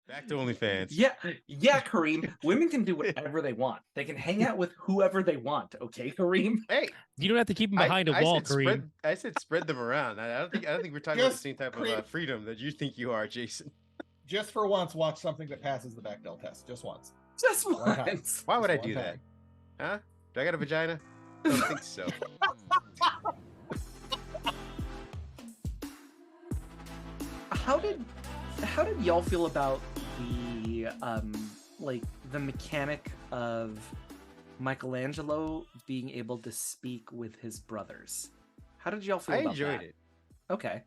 Back to OnlyFans. Yeah, Kareem. Women can do whatever they want. They can hang out with whoever they want. Okay, Kareem. Hey, You don't have to keep them behind a wall, Kareem. I said spread them around. I don't think we're talking about the same type of freedom that you think you are, Jason. Just for once, watch something that passes the Bechdel test. Just once. Just once. Why would I do that? Huh? Do I got a vagina? I don't think so. How did y'all feel about the the mechanic of Michelangelo being able to speak with his brothers? How did y'all feel about that? I enjoyed it. Okay.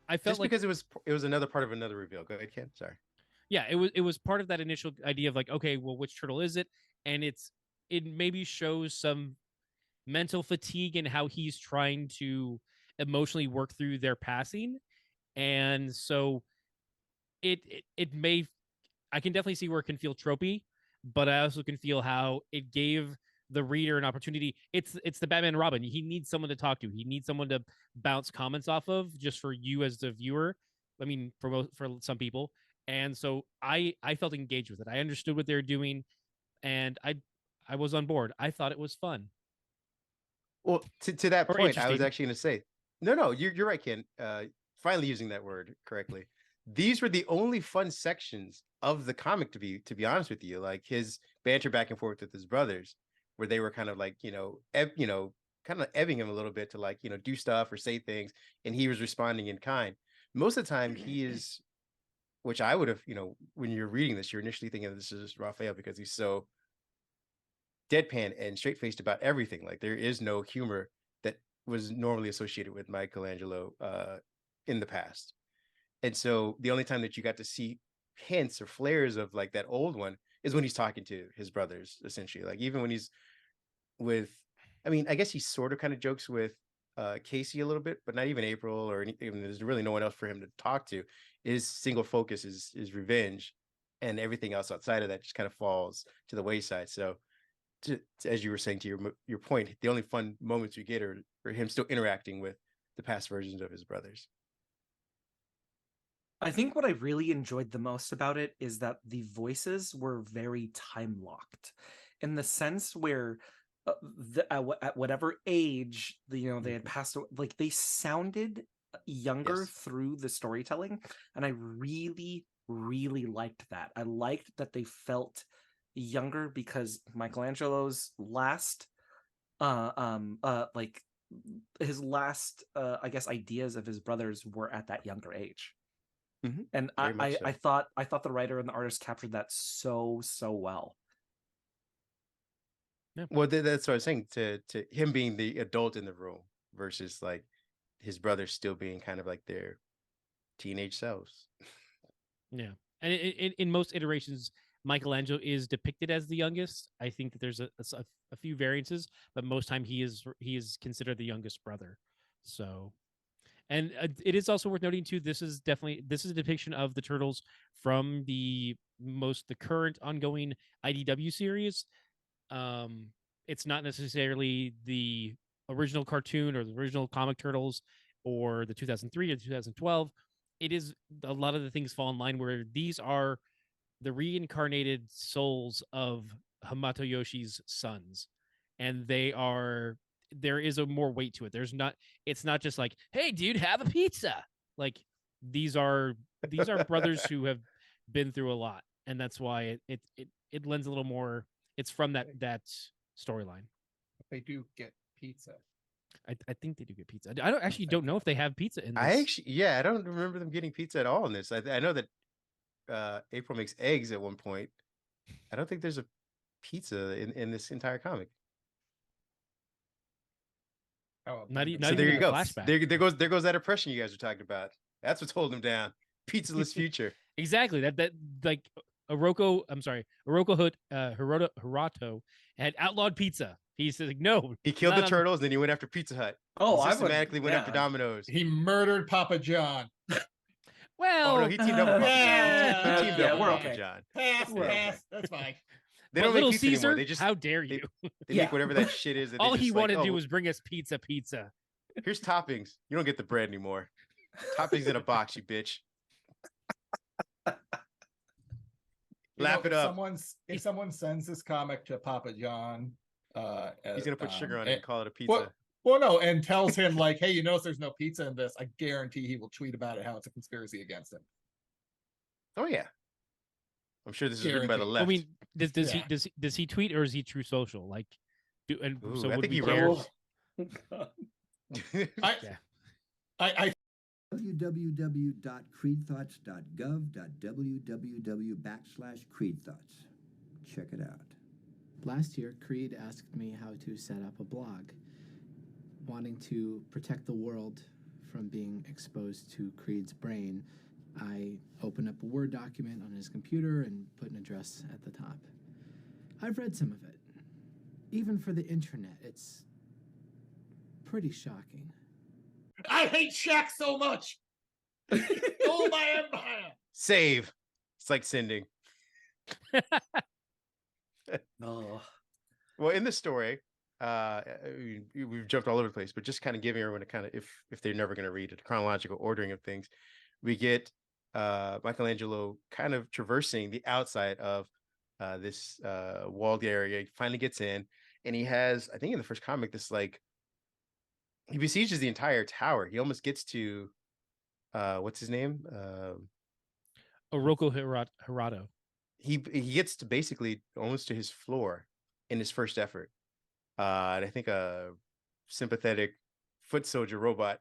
I felt because it was another part of another reveal. Go ahead, Ken. Sorry. Yeah, it was part of that initial idea of like, okay, well, which turtle is it? And it maybe shows some mental fatigue in how he's trying to emotionally work through their passing. And so it may, I can definitely see where it can feel tropey, but I also can feel how it gave the reader an opportunity. It's the Batman and Robin. He needs someone to talk to. He needs someone to bounce comments off of, just for you as the viewer. I mean, for some people. And so I felt engaged with it. I understood what they were doing, and I was on board. I thought it was fun. Well, to that point, I was actually going to say, no, you're right, Ken. Finally using that word correctly. These were the only fun sections of the comic, to be honest with you. Like his banter back and forth with his brothers, where they were kind of like, kind of ebbing him a little bit to like, do stuff or say things, and he was responding in kind. Most of the time he is, which I would have, when you're reading this, you're initially thinking this is Raphael because he's so deadpan and straight-faced about everything. Like there is no humor that was normally associated with Michelangelo in the past. And so the only time that you got to see hints or flares of like that old one is when he's talking to his brothers, essentially. Like even when he's with, I mean, I guess he sort of kind of jokes with Casey a little bit, but not even April, or even there's really no one else for him to talk to. His single focus is revenge, and everything else outside of that just kind of falls to the wayside. So as you were saying to your point, the only fun moments you get are him still interacting with the past versions of his brothers. I think what I really enjoyed the most about it is that the voices were very time locked, in the sense where at whatever age they had passed, like they sounded younger through the storytelling, and I really, really liked that. I liked that they felt younger because Michelangelo's last his last I guess ideas of his brothers were at that younger age. Mm-hmm. And I thought the writer and the artist captured that so well. Yeah. Well, that's what I was saying, to him being the adult in the room versus like his brothers still being kind of like their teenage selves. Yeah. And in most iterations, Michelangelo is depicted as the youngest. I think that there's a few variances, but most time he is considered the youngest brother. So, and it is also worth noting too, this is a depiction of the Turtles from the current ongoing IDW series. It's not necessarily the original cartoon or the original comic Turtles or the 2003 or 2012. It is, a lot of the things fall in line where these are the reincarnated souls of Hamato Yoshi's sons, and there is a more weight to it. It's not just like, hey dude, have a pizza. Like these are brothers who have been through a lot, and that's why it lends a little more. It's from that storyline. They do get pizza. I think they do get pizza. I don't know if they have pizza in this. I don't remember them getting pizza at all in this. I know that April makes eggs at one point. I don't think there's a pizza in this entire comic. Oh, not so even there you go. Flashback. There goes that oppression you guys were talking about. That's what's holding him down. Pizzaless future. Exactly. That like Hiroko Hiroto had outlawed pizza. He said, like, no. He killed the Turtles, then he went after Pizza Hut. Oh, he systematically went after Domino's. He murdered Papa John. Well, no, he teamed up with Papa John. He teamed up with Papa John. Pass. That's fine. They don't Little make pizza Caesar, anymore. They just, how dare you? They make whatever that shit is. All he wanted to do was bring us pizza. Here's toppings. You don't get the bread anymore. Toppings in a box, you bitch. Lap it up. If someone sends this comic to Papa John, he's gonna put sugar on it and call it a pizza. Well, no, and tells him like, hey, you notice there's no pizza in this. I guarantee he will tweet about it, how it's a conspiracy against him. Oh yeah, I'm sure this is written by the left. I mean, does he tweet, or is he True Social? Like, I think he wrote. I www.creedthoughts.gov.www/creedthoughts. Check it out. Last year, Creed asked me how to set up a blog. Wanting to protect the world from being exposed to Creed's brain, I opened up a Word document on his computer and put an address at the top. I've read some of it. Even for the internet, it's pretty shocking. I hate Shaq so much. Oh, my empire. Save. It's like sending. Oh. Well, in the story, we've jumped all over the place, but just kind of giving everyone a kind of, if they're never going to read it, chronological ordering of things, we get Michelangelo kind of traversing the outside of this walled area. He finally gets in, and he has, I think in the first comic, this like, he besieges the entire tower. He almost gets to what's his name? Oroko Hirado. He gets to basically almost to his floor in his first effort. And I think a sympathetic foot soldier robot.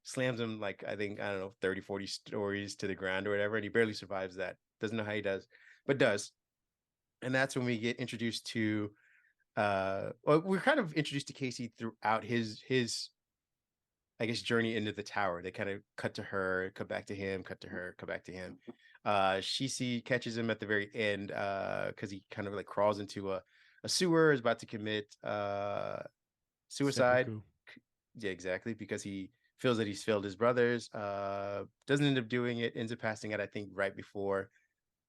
Slams him like, I don't know, 30, 40 stories to the ground or whatever. And he barely survives that. Doesn't know how he does, but does. And that's when we get introduced to well, we're kind of introduced to Casey throughout his I guess journey into the tower. They kind of cut to her, cut back to him, cut to her, cut back to him. She catches him at the very end because he kind of like crawls into a sewer, is about to commit suicide. Seppuku. Yeah, exactly, because he feels that he's failed his brothers. Doesn't end up doing it, ends up passing out, I think, right before.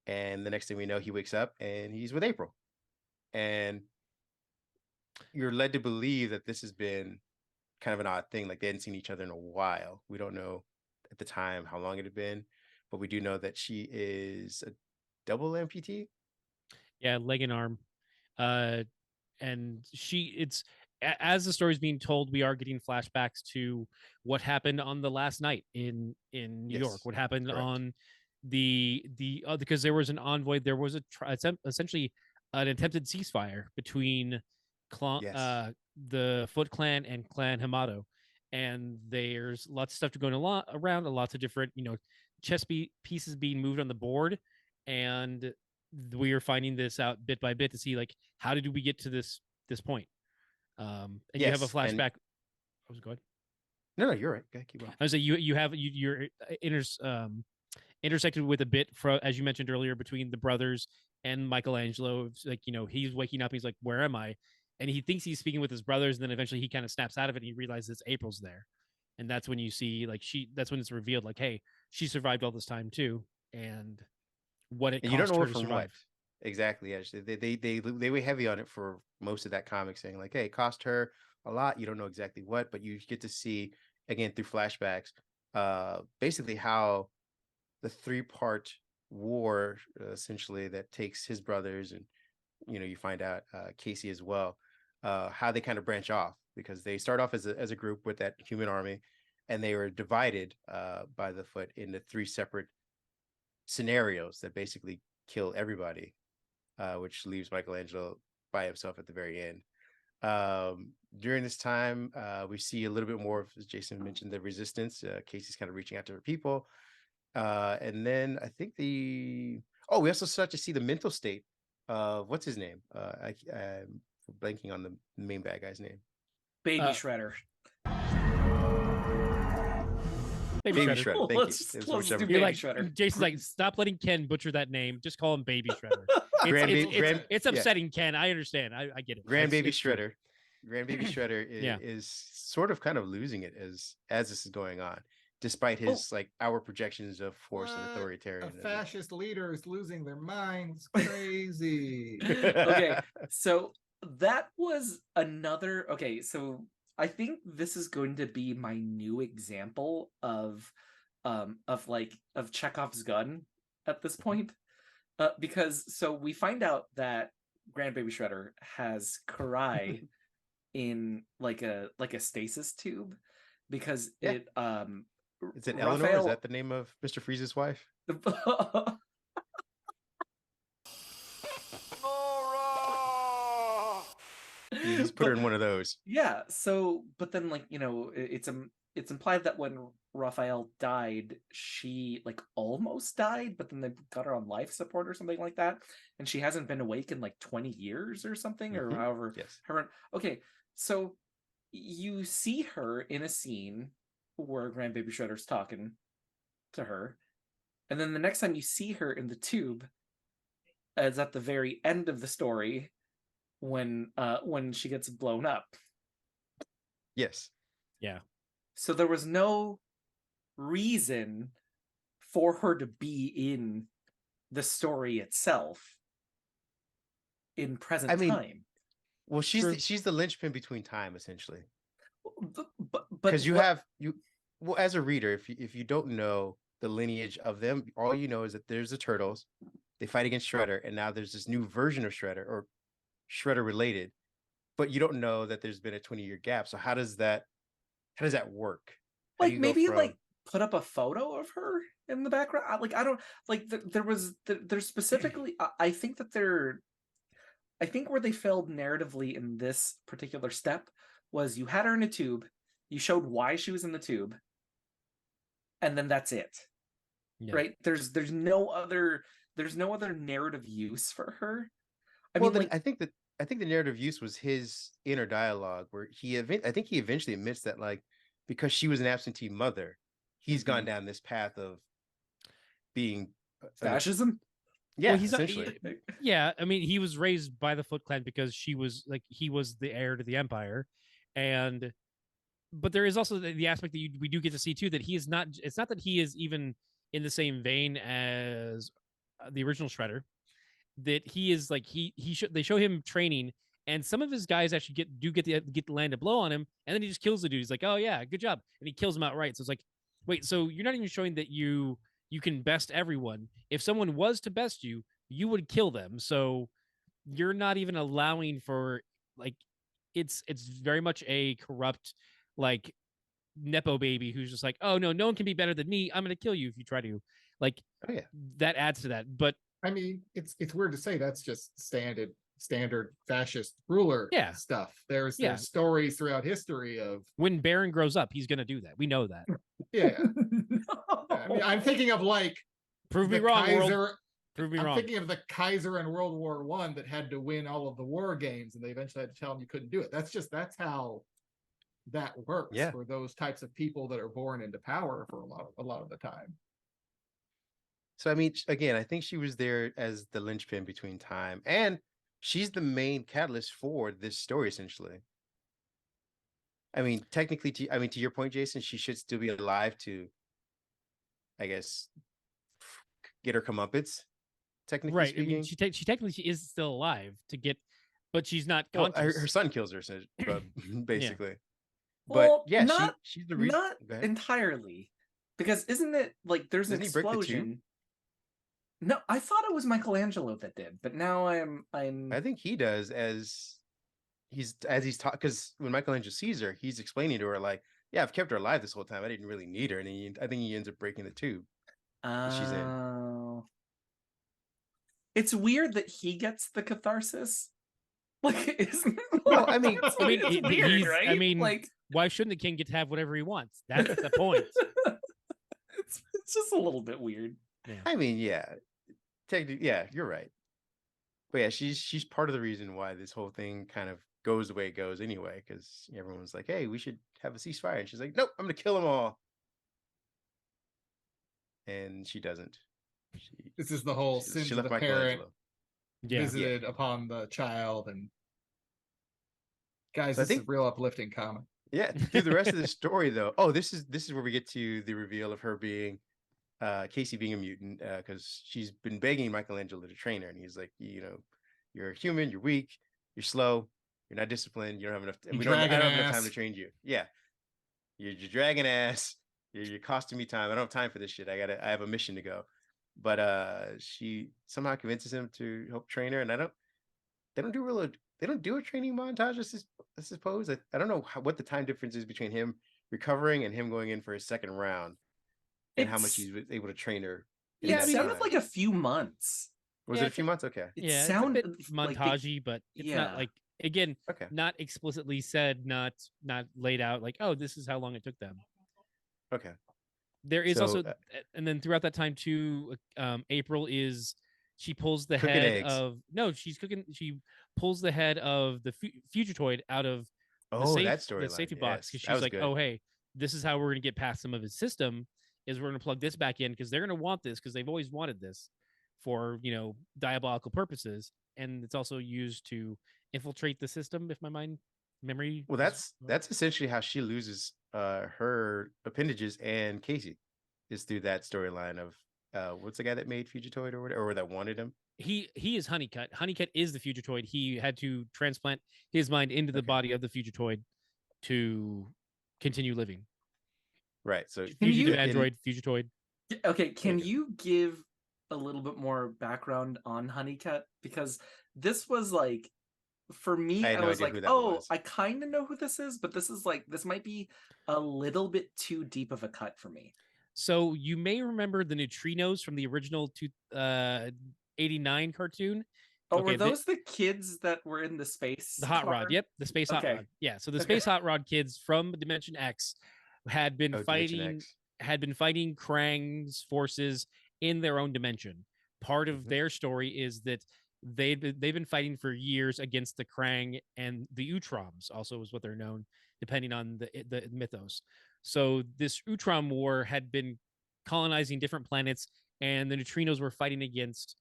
And the next thing we know, he wakes up and he's with April. And you're led to believe that this has been kind of an odd thing. Like they hadn't seen each other in a while. We don't know at the time how long it had been, but we do know that she is a double amputee. Yeah, leg and arm. And as the story's being told, we are getting flashbacks to what happened on the last night in New York. What happened correct. on the because there was an envoy. There was essentially an attempted ceasefire between the Foot Clan and Clan Hamato, and there's lots of stuff going around, lots of different chess pieces being moved on the board, and we are finding this out bit by bit to see like how did we get to this point. And you have a flashback. I was going. No, you're right. Okay, keep on. I was like, you're intersected with a bit as you mentioned earlier, between the brothers and Michelangelo. It's like, he's waking up, he's like, where am I? And he thinks he's speaking with his brothers, and then eventually he kind of snaps out of it and he realizes April's there. And that's when you see like that's when it's revealed like, hey, she survived all this time too. And what it cost you don't know her her to from survive. what. Exactly. Yeah. They were heavy on it for most of that comic, saying like, hey, it cost her a lot. You don't know exactly what, but you get to see again through flashbacks, basically how the 3-part war essentially that takes his brothers, and you find out Casey as well, how they kind of branch off, because they start off as a group with that human army, and they were divided by the Foot into 3 separate scenarios that basically kill everybody, which leaves Michelangelo by himself at the very end. During this time, we see a little bit more of, as Jason mentioned, the resistance. Casey's kind of reaching out to her people. And then I think we also start to see the mental state of what's his name? I'm blanking on the main bad guy's name. Baby Shredder. Baby Shredder. Thank you. Let's do You're Baby like, Shredder. Jason's like, stop letting Ken butcher that name. Just call him Baby Shredder. It's upsetting, Ken. I understand. I get it. Grandbaby Shredder. Grandbaby Shredder is sort of kind of losing it as this is going on. despite his like our projections of force and A authoritarianism. fascist leader is losing their minds. Crazy. Okay, so that was another. Okay, so I think this is going to be my new example of Chekhov's gun at this point, because so we find out that Grandbaby Shredder has Karai in like a stasis tube because Yeah. it Is it Eleanor? Raphael... Is that the name of Mr. Freeze's wife? He's put her in one of those. Yeah. So, but then, like, it's implied that when Raphael died, she like almost died, but then they got her on life support or something like that, and she hasn't been awake in like 20 years or something, or however. Yes. Okay. So you see her in a scene where Grandbaby Shredder's talking to her, and then the next time you see her in the tube is at the very end of the story when she gets blown up. Yes. Yeah. So there was no reason for her to be in the story itself in present time. Well, she's the linchpin between time, essentially. But because well, as a reader, if you don't know the lineage of them, all you know is that there's the Turtles, they fight against Shredder, and now there's this new version of Shredder or Shredder related, but you don't know that there's been a 20-year gap. So how does that work? Like maybe like put up a photo of her in the background. I don't like there's specifically. I think where they failed narratively in this particular step was you had her in a tube, you showed why she was in the tube, and then that's it. Yeah. Right? There's no other narrative use for her. I think the narrative use was his inner dialogue where I think he eventually admits that, like, because she was an absentee mother, he's gone down this path of being fascism. Yeah, well, essentially. Yeah, I mean, he was raised by the Foot Clan because he was the heir to the Empire, but there is also the aspect that we do get to see too that he is not. It's not that he is even in the same vein as the original Shredder. That he is like they show him training, and some of his guys actually get to land a blow on him, and then he just kills the dude. He's like, "Oh yeah, good job," and he kills him outright. So it's like, wait, so you're not even showing that you can best everyone. If someone was to best you, you would kill them. So you're not even allowing for, like, it's very much a corrupt, like, Nepo baby who's just like, oh no one can be better than me. I'm going to kill you if you try to. Like, oh, yeah. That adds to that. But I mean, it's weird to say that's just standard fascist ruler stuff. There's stories throughout history of when Baron grows up, he's going to do that. We know that. Yeah. No. I mean, I'm thinking of like prove me wrong, Kaiser. World. Prove me wrong. I'm thinking of the Kaiser in World War I that had to win all of the war games, and they eventually had to tell him you couldn't do it. That's how that works for those types of people that are born into power for a lot of the time. So I mean, again, I think she was there as the linchpin between time, and she's the main catalyst for this story, essentially. I mean, technically, to your point, Jason, she should still be alive to, I guess, get her comeuppance. Technically, right? Speaking. I mean, she technically is still alive to get, but she's not conscious. Well, her son kills her, basically. Yeah. But well, yeah, she's the reason. Not entirely, because isn't it like there's an explosion? No, I thought it was Michelangelo that did, but now I'm. I think he does as he's taught, because when Michelangelo sees her, he's explaining to her like, "Yeah, I've kept her alive this whole time. I didn't really need her," and I think he ends up breaking the tube that she's in. It's weird that he gets the catharsis. Like, isn't it? Well, I mean, it's weird, right? I mean, like, why shouldn't the king get to have whatever he wants? That's the point. It's just a little bit weird. Yeah. I mean, yeah. Technically, yeah, you're right. But yeah, she's part of the reason why this whole thing kind of goes the way it goes anyway, because everyone's like, hey, we should have a ceasefire. And she's like, nope, I'm going to kill them all. And she doesn't. This is the whole sins of the parent visited upon the child. And guys, so this is a real uplifting comic. Yeah, through the rest of the story though. Oh, this is where we get to the reveal of her being Casey being a mutant, because she's been begging Michelangelo to train her, and he's like, you're a human, you're weak, you're slow, you're not disciplined, you don't have enough. You We don't. I dragging don't have enough time ass. to train you. Yeah, you're dragging ass. You're costing me time. I don't have time for this shit. I have a mission to go. But she somehow convinces him to help train her, and they don't do really. They don't do a training montage. I suppose. I don't know what the time difference is between him recovering and him going in for his second round, and how much he's able to train her in It that sounded time. like a few months. Was Yeah, it a few months? Okay. It yeah, sounded it's a bit like montagey, but it's not like, again, Okay. not explicitly said, not laid out like, oh, this is how long it took them. Okay. There is So, also, and then throughout that time too, April is, she pulls the Cooking head eggs. of, no, she pulls the head of the Fugitoid out of the that the storyline. safety box, Yes, because that she's was like, good. oh, hey, this is how we're gonna get past some of his system, is we're gonna plug this back in, because they're gonna want this, because they've always wanted this for, diabolical purposes, and it's also used to infiltrate the system, if my memory Well, that's essentially how she loses her appendages and Casey, is through that storyline of what's the guy that made Fugitoid or whatever, or that wanted him. He is Honeycut. Honeycut is the Fugitoid. He had to transplant his mind into the body of the Fugitoid to continue living. Right. So Fugitive android, Fugitoid. Okay, can you give a little bit more background on Honeycut? Because this was like, for me, I had I no was idea like, who that oh, was. I kind of know who this is, but this might be a little bit too deep of a cut for me. So you may remember the neutrinos from the original 89 cartoon. Oh, were those the kids that were in the space? The Hot Rod. Yep, the space Hot Rod. Yeah, so the space Hot Rod kids from Dimension X had been fighting Krang's forces in their own dimension. Part of their story is that they've been fighting for years against the Krang and the Utroms, also is what they're known, depending on the mythos. So this Utrom war had been colonizing different planets, and the neutrinos were fighting against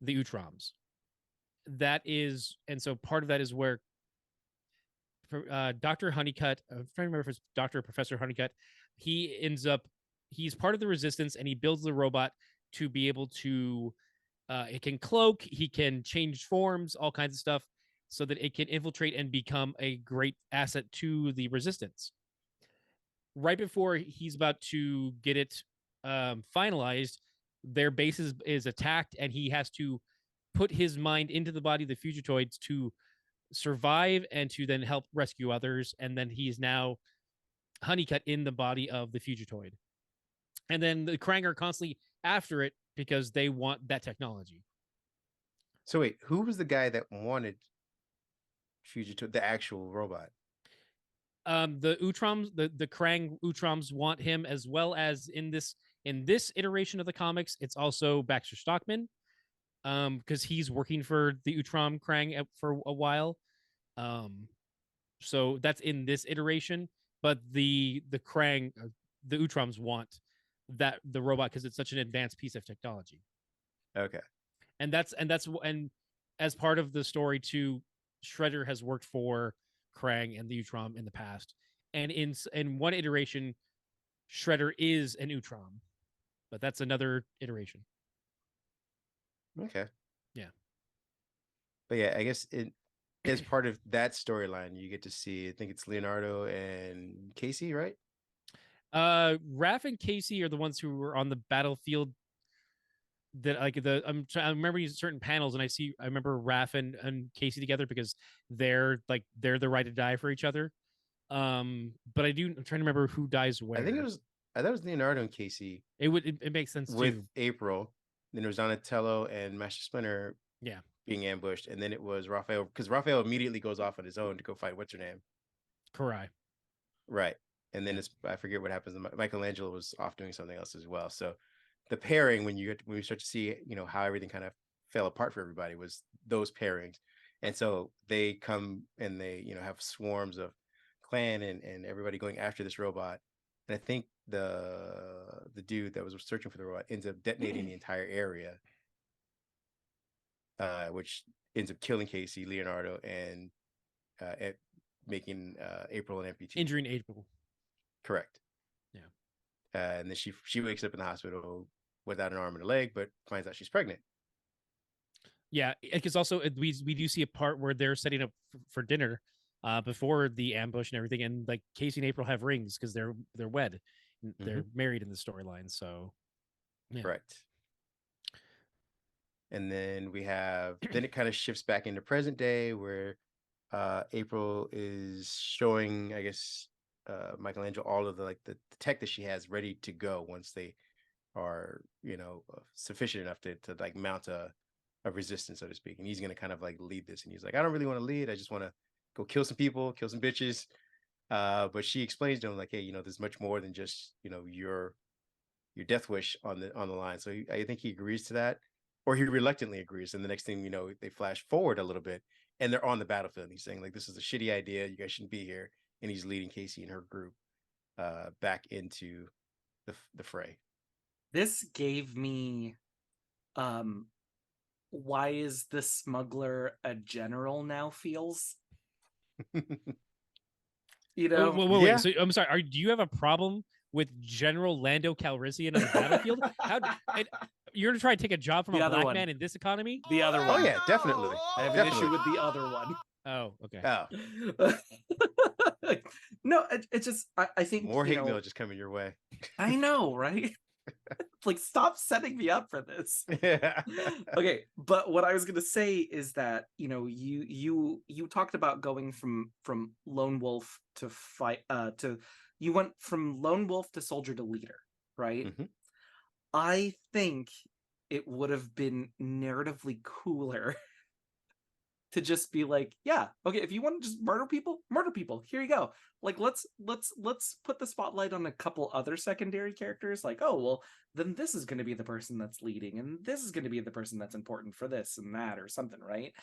the Utroms. And so part of that is where Dr. Honeycutt, I'm trying to remember if it's Dr. or Professor Honeycutt, he's part of the resistance, and he builds the robot to be able to, it can cloak, he can change forms, all kinds of stuff, so that it can infiltrate and become a great asset to the resistance. Right before he's about to get it finalized, their base is attacked, and he has to put his mind into the body of the Fugitoids to survive and to then help rescue others. And then he's now Honeycut in the body of the Fugitoid. And then the Krang are constantly after it because they want that technology. So wait, who was the guy that wanted Fugitoid, the actual robot? The Utroms, the Krang Utroms want him, as well as in this iteration of the comics, it's also Baxter Stockman, because he's working for the Utrom Krang for a while. So that's in this iteration, but the Krang, the Utroms want the robot because it's such an advanced piece of technology. Okay. And as part of the story too, Shredder has worked for Krang and the Utrom in the past, and in one iteration, Shredder is an Utrom, but that's another iteration. Okay. Yeah. But yeah, I guess as part of that storyline, you get to see, I think it's Leonardo and Casey, right? Raph and Casey are the ones who were on the battlefield. That I remember certain panels, and I remember Raph and Casey together because they're the right to die for each other. But I'm trying to remember who dies where. I think it was Leonardo and Casey. It makes sense with too. April. Then it was Donatello and Master Splinter. Yeah. Being ambushed, and then it was Raphael, because Raphael immediately goes off on his own to go fight what's her name, Karai. Right. And then I forget what happens. Michelangelo was off doing something else as well. So the pairing, when we start to see, how everything kind of fell apart for everybody, was those pairings. And so they come and they, have swarms of clan and everybody going after this robot. And I think the dude that was searching for the robot ends up detonating the entire area, which ends up killing Casey, Leonardo, and making April an amputee. Injuring April. Correct. Yeah. And then she wakes up in the hospital without an arm and a leg, but finds out she's pregnant. Yeah, because also we do see a part where they're setting up for dinner before the ambush and everything, and like Casey and April have rings because they're wed, they're married in the storyline. So, yeah. Correct. And then then it kind of shifts back into present day where April is showing, I guess, Michelangelo all of the tech that she has ready to go once they are, sufficient enough to like mount a resistance, so to speak. And he's going to kind of like lead this. And he's like, I don't really want to lead. I just want to go kill some people, kill some bitches. But she explains to him like, hey, there's much more than just, your death wish on the line. So I think he agrees to that, or he reluctantly agrees. And the next thing they flash forward a little bit and they're on the battlefield. And he's saying like, this is a shitty idea. You guys shouldn't be here. And he's leading Casey and her group back into the fray. This gave me why is the smuggler a general now feels? Wait. So I'm sorry. Do you have a problem with General Lando Calrissian on the battlefield? You're gonna try to take a job from a black man in this economy? The other one. Oh yeah, definitely. I have an issue with the other one. Oh, okay. Oh. No, it's just I think more hate mail just coming your way. I know, right? Like, stop setting me up for this. Yeah. Okay, but what I was gonna say is that you talked about going from lone wolf to fight you went from lone wolf to soldier to leader, right? Mm-hmm. I think it would have been narratively cooler to just be like, yeah, okay, if you want to just murder people, here you go. Like, let's put the spotlight on a couple other secondary characters. Like, oh well, then this is going to be the person that's leading, and this is going to be the person that's important for this and that or something, right?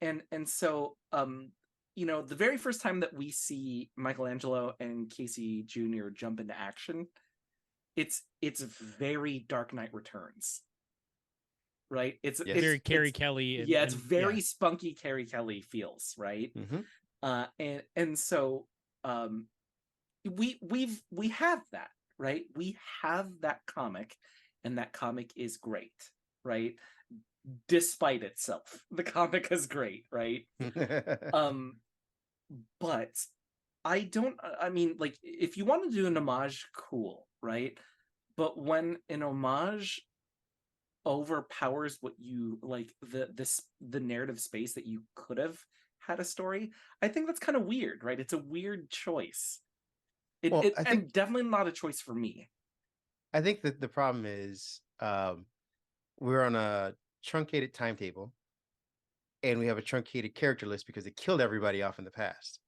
And so the very first time that we see Michelangelo and Casey Jr. jump into action, it's very Dark Knight Returns. Right, it's very Carrie Kelly. It's very spunky Carrie Kelly feels, right? Mm-hmm. And so we have that, right? We have that comic, and that comic is great, right? Despite itself, the comic is great, right? But I mean, like, if you want to do an homage, cool, right? But when an homage overpowers what you like, the narrative space that you could have had a story, I think that's kind of weird, right? It's a weird choice. I think definitely not a choice for me. I think that the problem is we're on a truncated timetable, and we have a truncated character list because they killed everybody off in the past.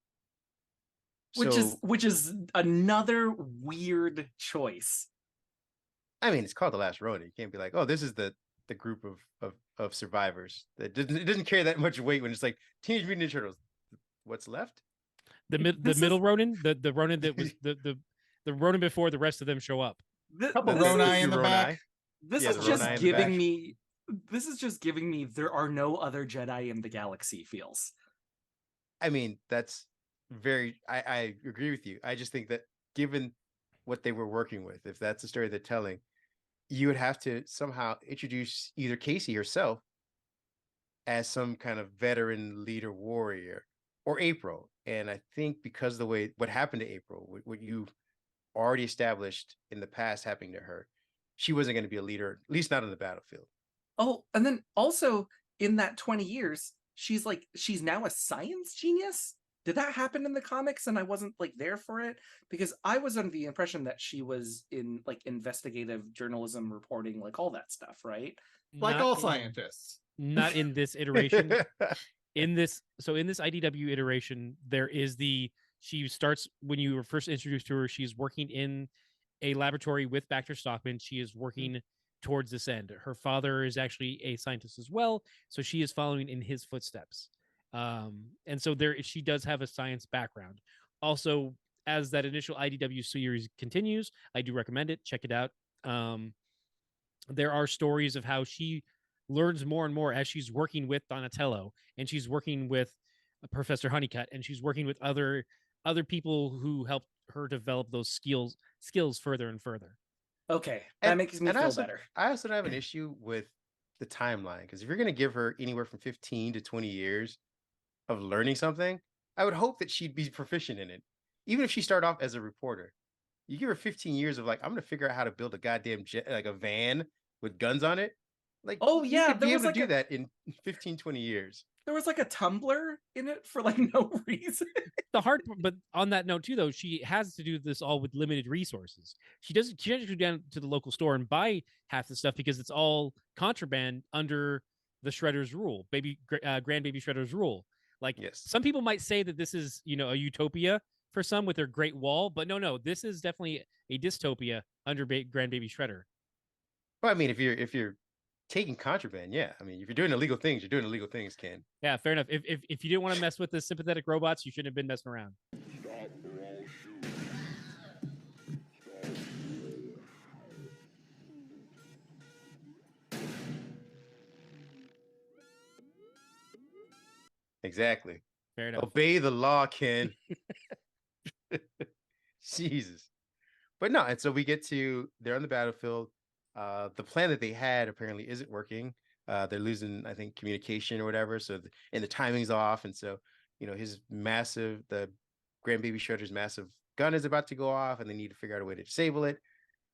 Which is another weird choice. I mean, it's called The Last Ronin. You can't be like, oh, this is the group of survivors. It doesn't carry that much weight when it's like Teenage Mutant Ninja Turtles. What's left? The middle Ronin, the Ronin that was the Ronin before the rest of them show up. Couple Ronai in the back. This is just giving me. This is just giving me there are no other Jedi in the galaxy feels. I mean, that's very. I agree with you. I just think that given what they were working with, if that's the story they're telling, you would have to somehow introduce either Casey herself as some kind of veteran leader warrior, or April. And I think because of the way what happened to April, what you've already established in the past happening to her, she wasn't going to be a leader, at least not on the battlefield. Oh, and then also in that 20 years, she's now a science genius. Did that happen in the comics and I wasn't like there for it? Because I was under the impression that she was in like investigative journalism reporting, like all that stuff, right? Like all scientists. Not in this iteration. in this IDW iteration, there is she starts when you were first introduced to her, she's working in a laboratory with Baxter Stockman. She is working towards this end. Her father is actually a scientist as well, so she is following in his footsteps. And so she does have a science background. Also, as that initial IDW series continues, I do recommend it. Check it out. There are stories of how she learns more and more as she's working with Donatello, and she's working with Professor Honeycutt, and she's working with other people who helped her develop those skills further and further. Okay, that makes me feel better. I also don't have an issue with the timeline, because if you're going to give her anywhere from 15 to 20 years of learning something, I would hope that she'd be proficient in it. Even if she started off as a reporter, you give her 15 years of like, I'm going to figure out how to build a goddamn jet, like a van with guns on it. Like, oh yeah, you could be able to do that in 15, 20 years. There was like a tumbler in it for like no reason. The hard, but on that note too, though, she has to do this all with limited resources. She doesn't go down to the local store and buy half the stuff because it's all contraband under the Shredder's rule, Grandbaby Shredder's rule. Like, yes, some people might say that this is, a utopia for some with their Great Wall, but no, this is definitely a dystopia under Grandbaby Shredder. Well, I mean, if you're taking contraband, yeah. I mean, if you're doing illegal things, you're doing illegal things, Ken. Yeah, fair enough. If you didn't want to mess with the sympathetic robots, you shouldn't have been messing around. Exactly. Fair enough. Obey the law, Ken. Jesus. But no, and so we get to, they're on the battlefield. The plan that they had apparently isn't working. They're losing, I think, communication or whatever. So, and the timing's off. And so, the Grandbaby Shredder's massive gun is about to go off, and they need to figure out a way to disable it.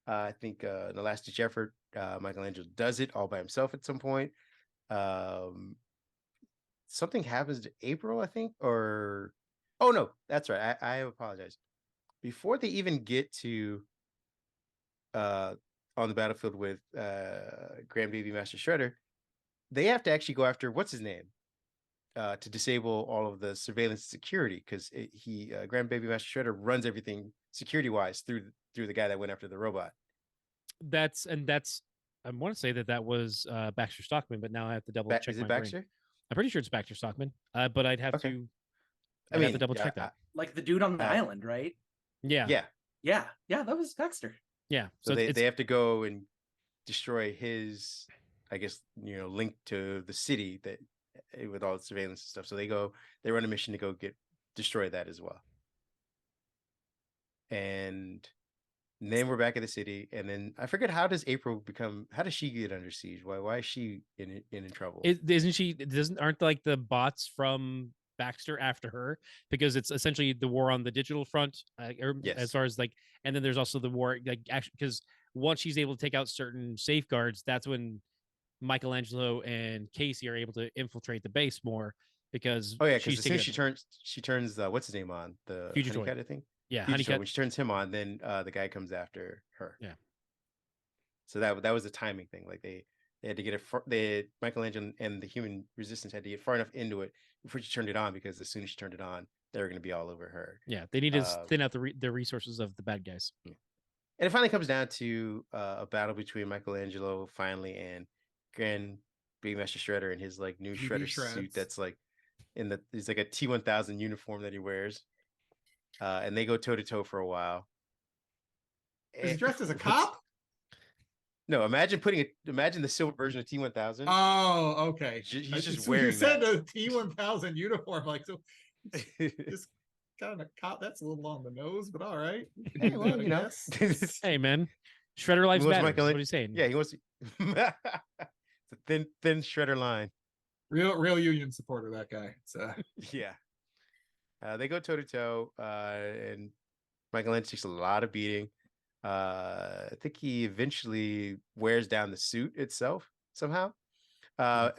I think in the last ditch effort, Michelangelo does it all by himself at some point. Something happens to April, I think, oh no, that's right. I apologize. Before they even get to on the battlefield with Grandbaby Master Shredder, they have to actually go after what's his name to disable all of the surveillance security, because Grandbaby Master Shredder runs everything security wise through the guy that went after the robot. That's I want to say that was Baxter Stockman, but now I have to double check. Is it Baxter? Brain. I'm pretty sure it's Baxter Stockman, but I'd have to. Have to double check that. Like the dude on the island, right? Yeah. That was Baxter. Yeah. So they have to go and destroy his, I guess, link to the city that with all the surveillance and stuff. So they run a mission to go destroy that as well. And then we're back at the city, and then I forget, how does she get under siege? Why is she in trouble? Aren't like the bots from Baxter after her, because it's essentially the war on the digital front, yes. As far as like, and then there's also the war, like, actually, because once she's able to take out certain safeguards, that's when Michelangelo and Casey are able to infiltrate the base more, because because as soon as she turns what's his name on, the Honeycutt, I think. Yeah, Honeycutt. When she turns him on, then the guy comes after her. Yeah. So that was a timing thing. Like they had to get Michelangelo and the human resistance had to get far enough into it before she turned it on, because as soon as she turned it on, they were going to be all over her. Yeah, they need to thin out the resources of the bad guys. Yeah. And it finally comes down to a battle between Michelangelo finally and Grandbaby Master Shredder in his like new Shredder suit that's like he's like a T-1000 uniform that he wears. And they go toe to toe for a while. Is he dressed as a cop? No, imagine the silver version of T-1000. Oh, okay. He's just wearing. You said a T-1000 uniform, like, so. Just kind of cop. That's a little on the nose, but all right. Hey, well, hey, man, Shredder life's better. That's what he's saying. Yeah, he wants. It's a thin Shredder line. Real Union supporter, that guy. Yeah. They go toe to toe, and Michelangelo takes a lot of beating. I think he eventually wears down the suit itself somehow.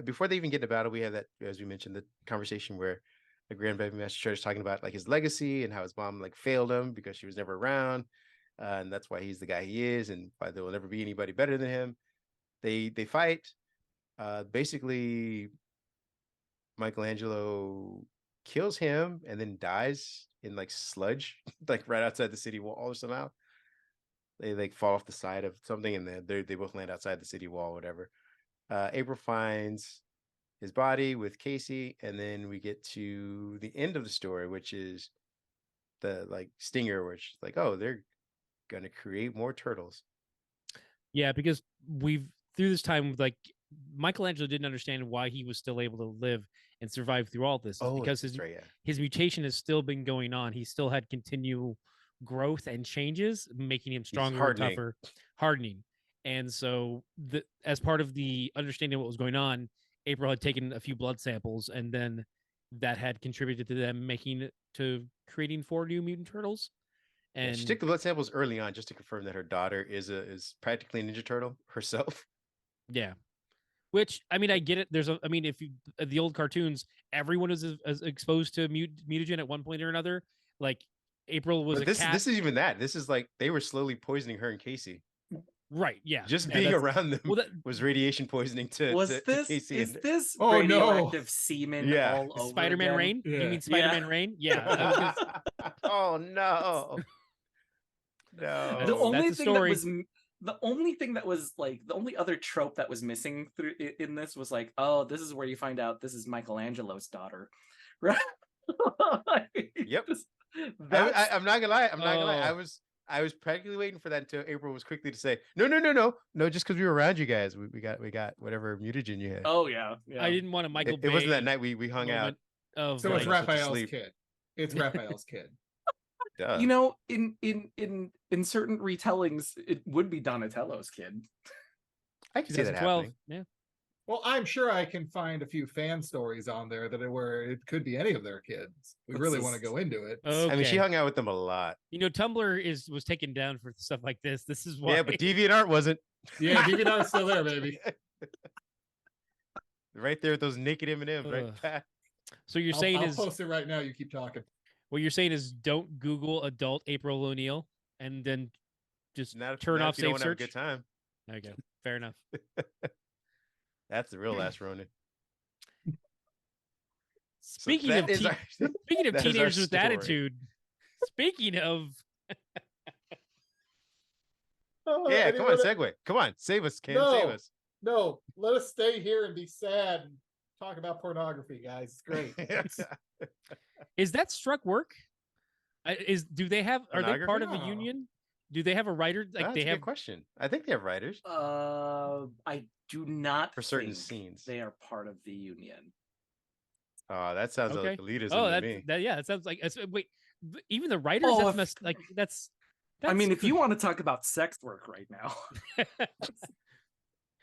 Before they even get into battle, we have that, as we mentioned, the conversation where the Grandbaby Master Shredder is talking about like his legacy and how his mom like failed him because she was never around, and that's why he's the guy he is, and why there will never be anybody better than him. They fight. Basically, Michelangelo kills him and then dies in like sludge, like right outside the city wall or somehow. They like fall off the side of something, and then they both land outside the city wall, whatever. April finds his body with Casey, and then we get to the end of the story, which is the like stinger, which like, oh, they're gonna create more turtles. Yeah, because we've through this time, like, Michelangelo didn't understand why he was still able to live and survived through all this, is because his mutation has still been going on. He still had continual growth and changes, making him stronger and tougher, hardening. And so, as part of the understanding of what was going on, April had taken a few blood samples, and then that had contributed to them creating 4 new mutant turtles. And she took the blood samples early on just to confirm that her daughter is practically a Ninja Turtle herself. Yeah, which, I mean, I get it. If you the old cartoons, everyone is exposed to mutagen at one point or another. Like April was this is even that. This is like they were slowly poisoning her and Casey. Right. Yeah. Just being around them was radiation poisoning to Casey. Is this radioactive semen all over Spider-Man again? Rain? Yeah. You mean Spider-Man Rain? Yeah. Oh no. No. The only thing that was the only thing that was like the only other trope that was missing in this was like, oh, this is where you find out this is Michelangelo's daughter, right? Yep. I'm not gonna lie. I was practically waiting for that until April was quickly to say, no, just because we were around you guys, we got whatever mutagen you had. Oh yeah. I didn't want a Michael Bay. It wasn't that night we hung out. So it's Raphael's kid. It's Raphael's kid. Duh. You know, in certain retellings, it would be Donatello's kid. I can see that happening. Yeah. Well, I'm sure I can find a few fan stories on there where it could be any of their kids. We really want to go into it. Okay. I mean, she hung out with them a lot. You know, Tumblr was taken down for stuff like this. This is why. Yeah, but DeviantArt wasn't. Yeah, DeviantArt's still there, baby. Right there with those naked M&Ms, right? So you're I'll post it right now. You keep talking. What you're saying is don't Google adult April O'Neil and then just turn off safe search. Have a good time. Okay, fair enough. That's the real last Ronin. Speaking of teenagers with attitude, speaking of yeah, come on, segue. Come on, save us, Ken. Save us. No, let us stay here and be sad and talk about pornography, guys. It's great. Is that struck work? Are they part of a union? Do they have a writer? That's a good question. I think they have writers. I do not for certain scenes. They are part of the union. Oh, that sounds like elitism to me. That sounds like. Wait, even the writers? That's. I mean, if you want to talk about sex work right now,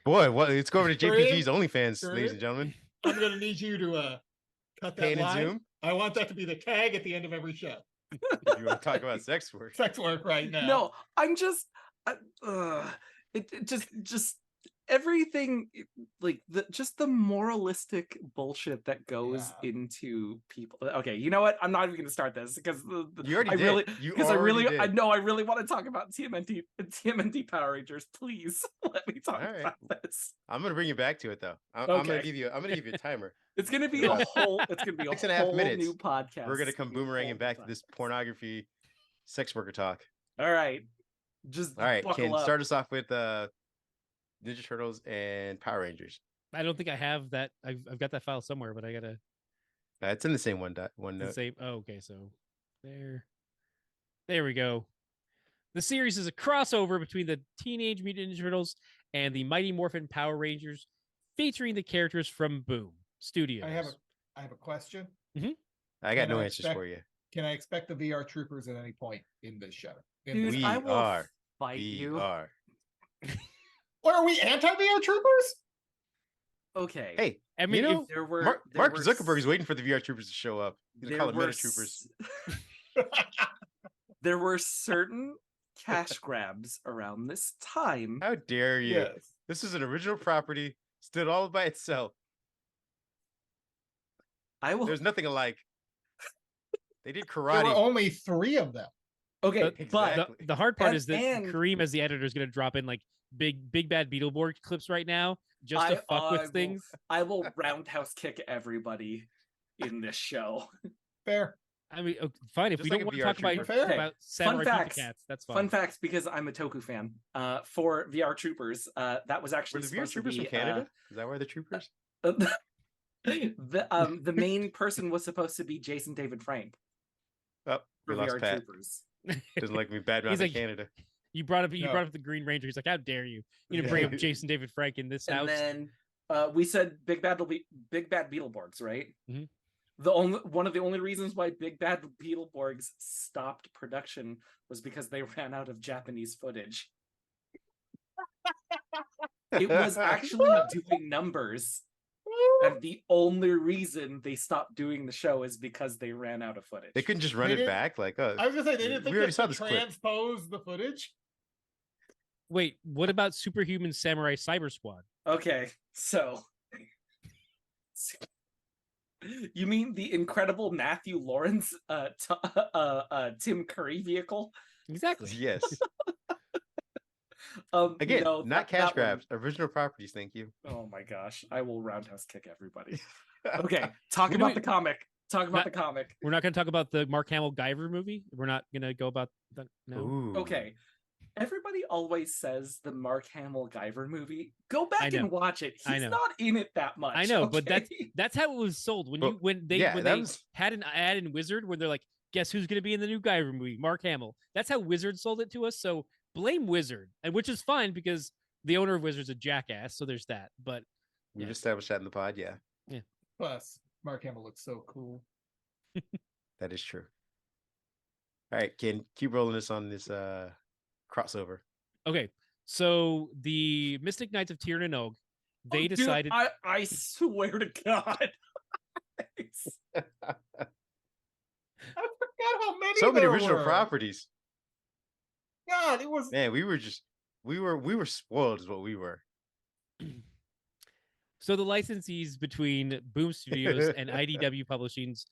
boy, let's go over to JPG's OnlyFans, ladies and gentlemen. I'm gonna need you to cut that line. Zoom. I want that to be the tag at the end of every show. If you want to talk about sex work right now. No, I'm just just everything, like the moralistic bullshit that goes into people. Okay, you know what? I'm not even going to start this because you already did. I really want to talk about TMNT Power Rangers. Please let me talk about this. I'm going to bring you back to it though. I'm going to give you a timer. It's going to be a whole 6.5 minutes. New podcast. We're going to come boomeranging back to this pornography, sex worker talk. All right, Ken, start us off with Ninja Turtles and Power Rangers. I don't think I have that. I've got that file somewhere, but I gotta. It's in the same one note. Same. Oh, okay. So there we go. The series is a crossover between the Teenage Mutant Ninja Turtles and the Mighty Morphin Power Rangers, featuring the characters from Boom Studios. I have a question. Mm-hmm. I got no answers for you. Can I expect the VR Troopers at any point in this show? Dude, I will fight you. What, are we anti-VR Troopers? Okay. Hey, I mean, Mark Zuckerberg is waiting for the VR Troopers to show up. They call them Meta Troopers. There were certain cash grabs around this time. How dare you? Yes. This is an original property, stood all by itself. There's nothing alike. They did karate. There were only 3 of them. Okay, but the hard part is that Kareem, as the editor, is going to drop in like big bad Beetleborg clips right now just to fuck with things. I will roundhouse kick everybody in this show. Fair. I mean, fine. If we don't want to talk about Samurai Pizza Cats, that's fine. Fun facts, because I'm a Toku fan. For VR Troopers, that was actually the VR Troopers from Canada. Is that why the Troopers? The main person was supposed to be Jason David Frank. Oh, we lost VR Pat. Troopers. Doesn't like me bad mouthing Canada. You brought up the Green Ranger. He's like, how dare you? You bring up Jason David Frank in this house? And then We said Big Bad Beetleborgs, right? Mhm. One of the only reasons why Big Bad Beetleborgs stopped production was because they ran out of Japanese footage. It was actually doing numbers, and the only reason they stopped doing the show is because they ran out of footage. They couldn't just run it back. Like, oh, I was gonna say they didn't think we already that saw to this clip. transpose the footage. Wait, what about Superhuman Samurai Cyber Squad? Okay, so you mean the incredible Matthew Lawrence, Tim Curry vehicle? Exactly. Yes. Again, no, not cash grabs. Original properties. Thank you. Oh my gosh, I will roundhouse kick everybody. Okay, talk What do about we- the comic. Talk about the comic. We're not going to talk about the Mark Hamill Guyver movie. We're not going to go about that. No. Ooh. Okay. Everybody always says the Mark Hamill Guyver movie. Go back I know. and watch it. I He's know. not in it that much. I know, but okay? that's how it was sold when Well, they yeah, that was- had an ad in Wizard where they're like, guess who's going to be in the new Guyver movie? Mark Hamill. That's how Wizard sold it to us. So blame Wizard, and which is fine because the owner of Wizard's a jackass. So there's that. But We've yeah. established that in the pod. Yeah, Plus, Mark Hamill looks so cool. that is true. All right, Ken, keep rolling us on this crossover. okay, so the Mystic Knights of Tir na Nog, they Dude, decided. I swear to God. I forgot how many. So many there original were. properties. God, it was. Man, we were spoiled, is what we were. So the licensees between Boom Studios and IDW Publishing's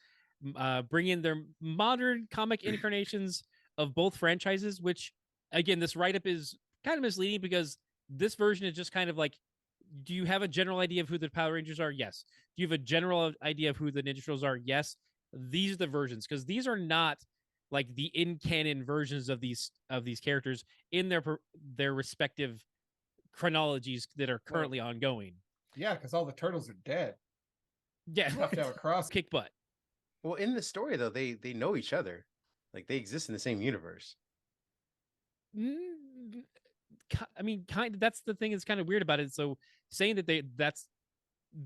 bring in their modern comic incarnations of both franchises, which, again, this write-up is kind of misleading because this version is just kind of like, do you have a general idea of who the Power Rangers are? Yes. Do you have a general idea of who the Ninja Turtles are? Yes. These are the versions, because these are not like the in-canon versions of these characters in their respective chronologies that are currently ongoing. Yeah, because all the turtles are dead. Yeah. You have to have a cross. Kick butt. Well, in the story though, they know each other. Like they exist in the same universe. I mean, kind of. That's the thing that's kind of weird about it. So saying that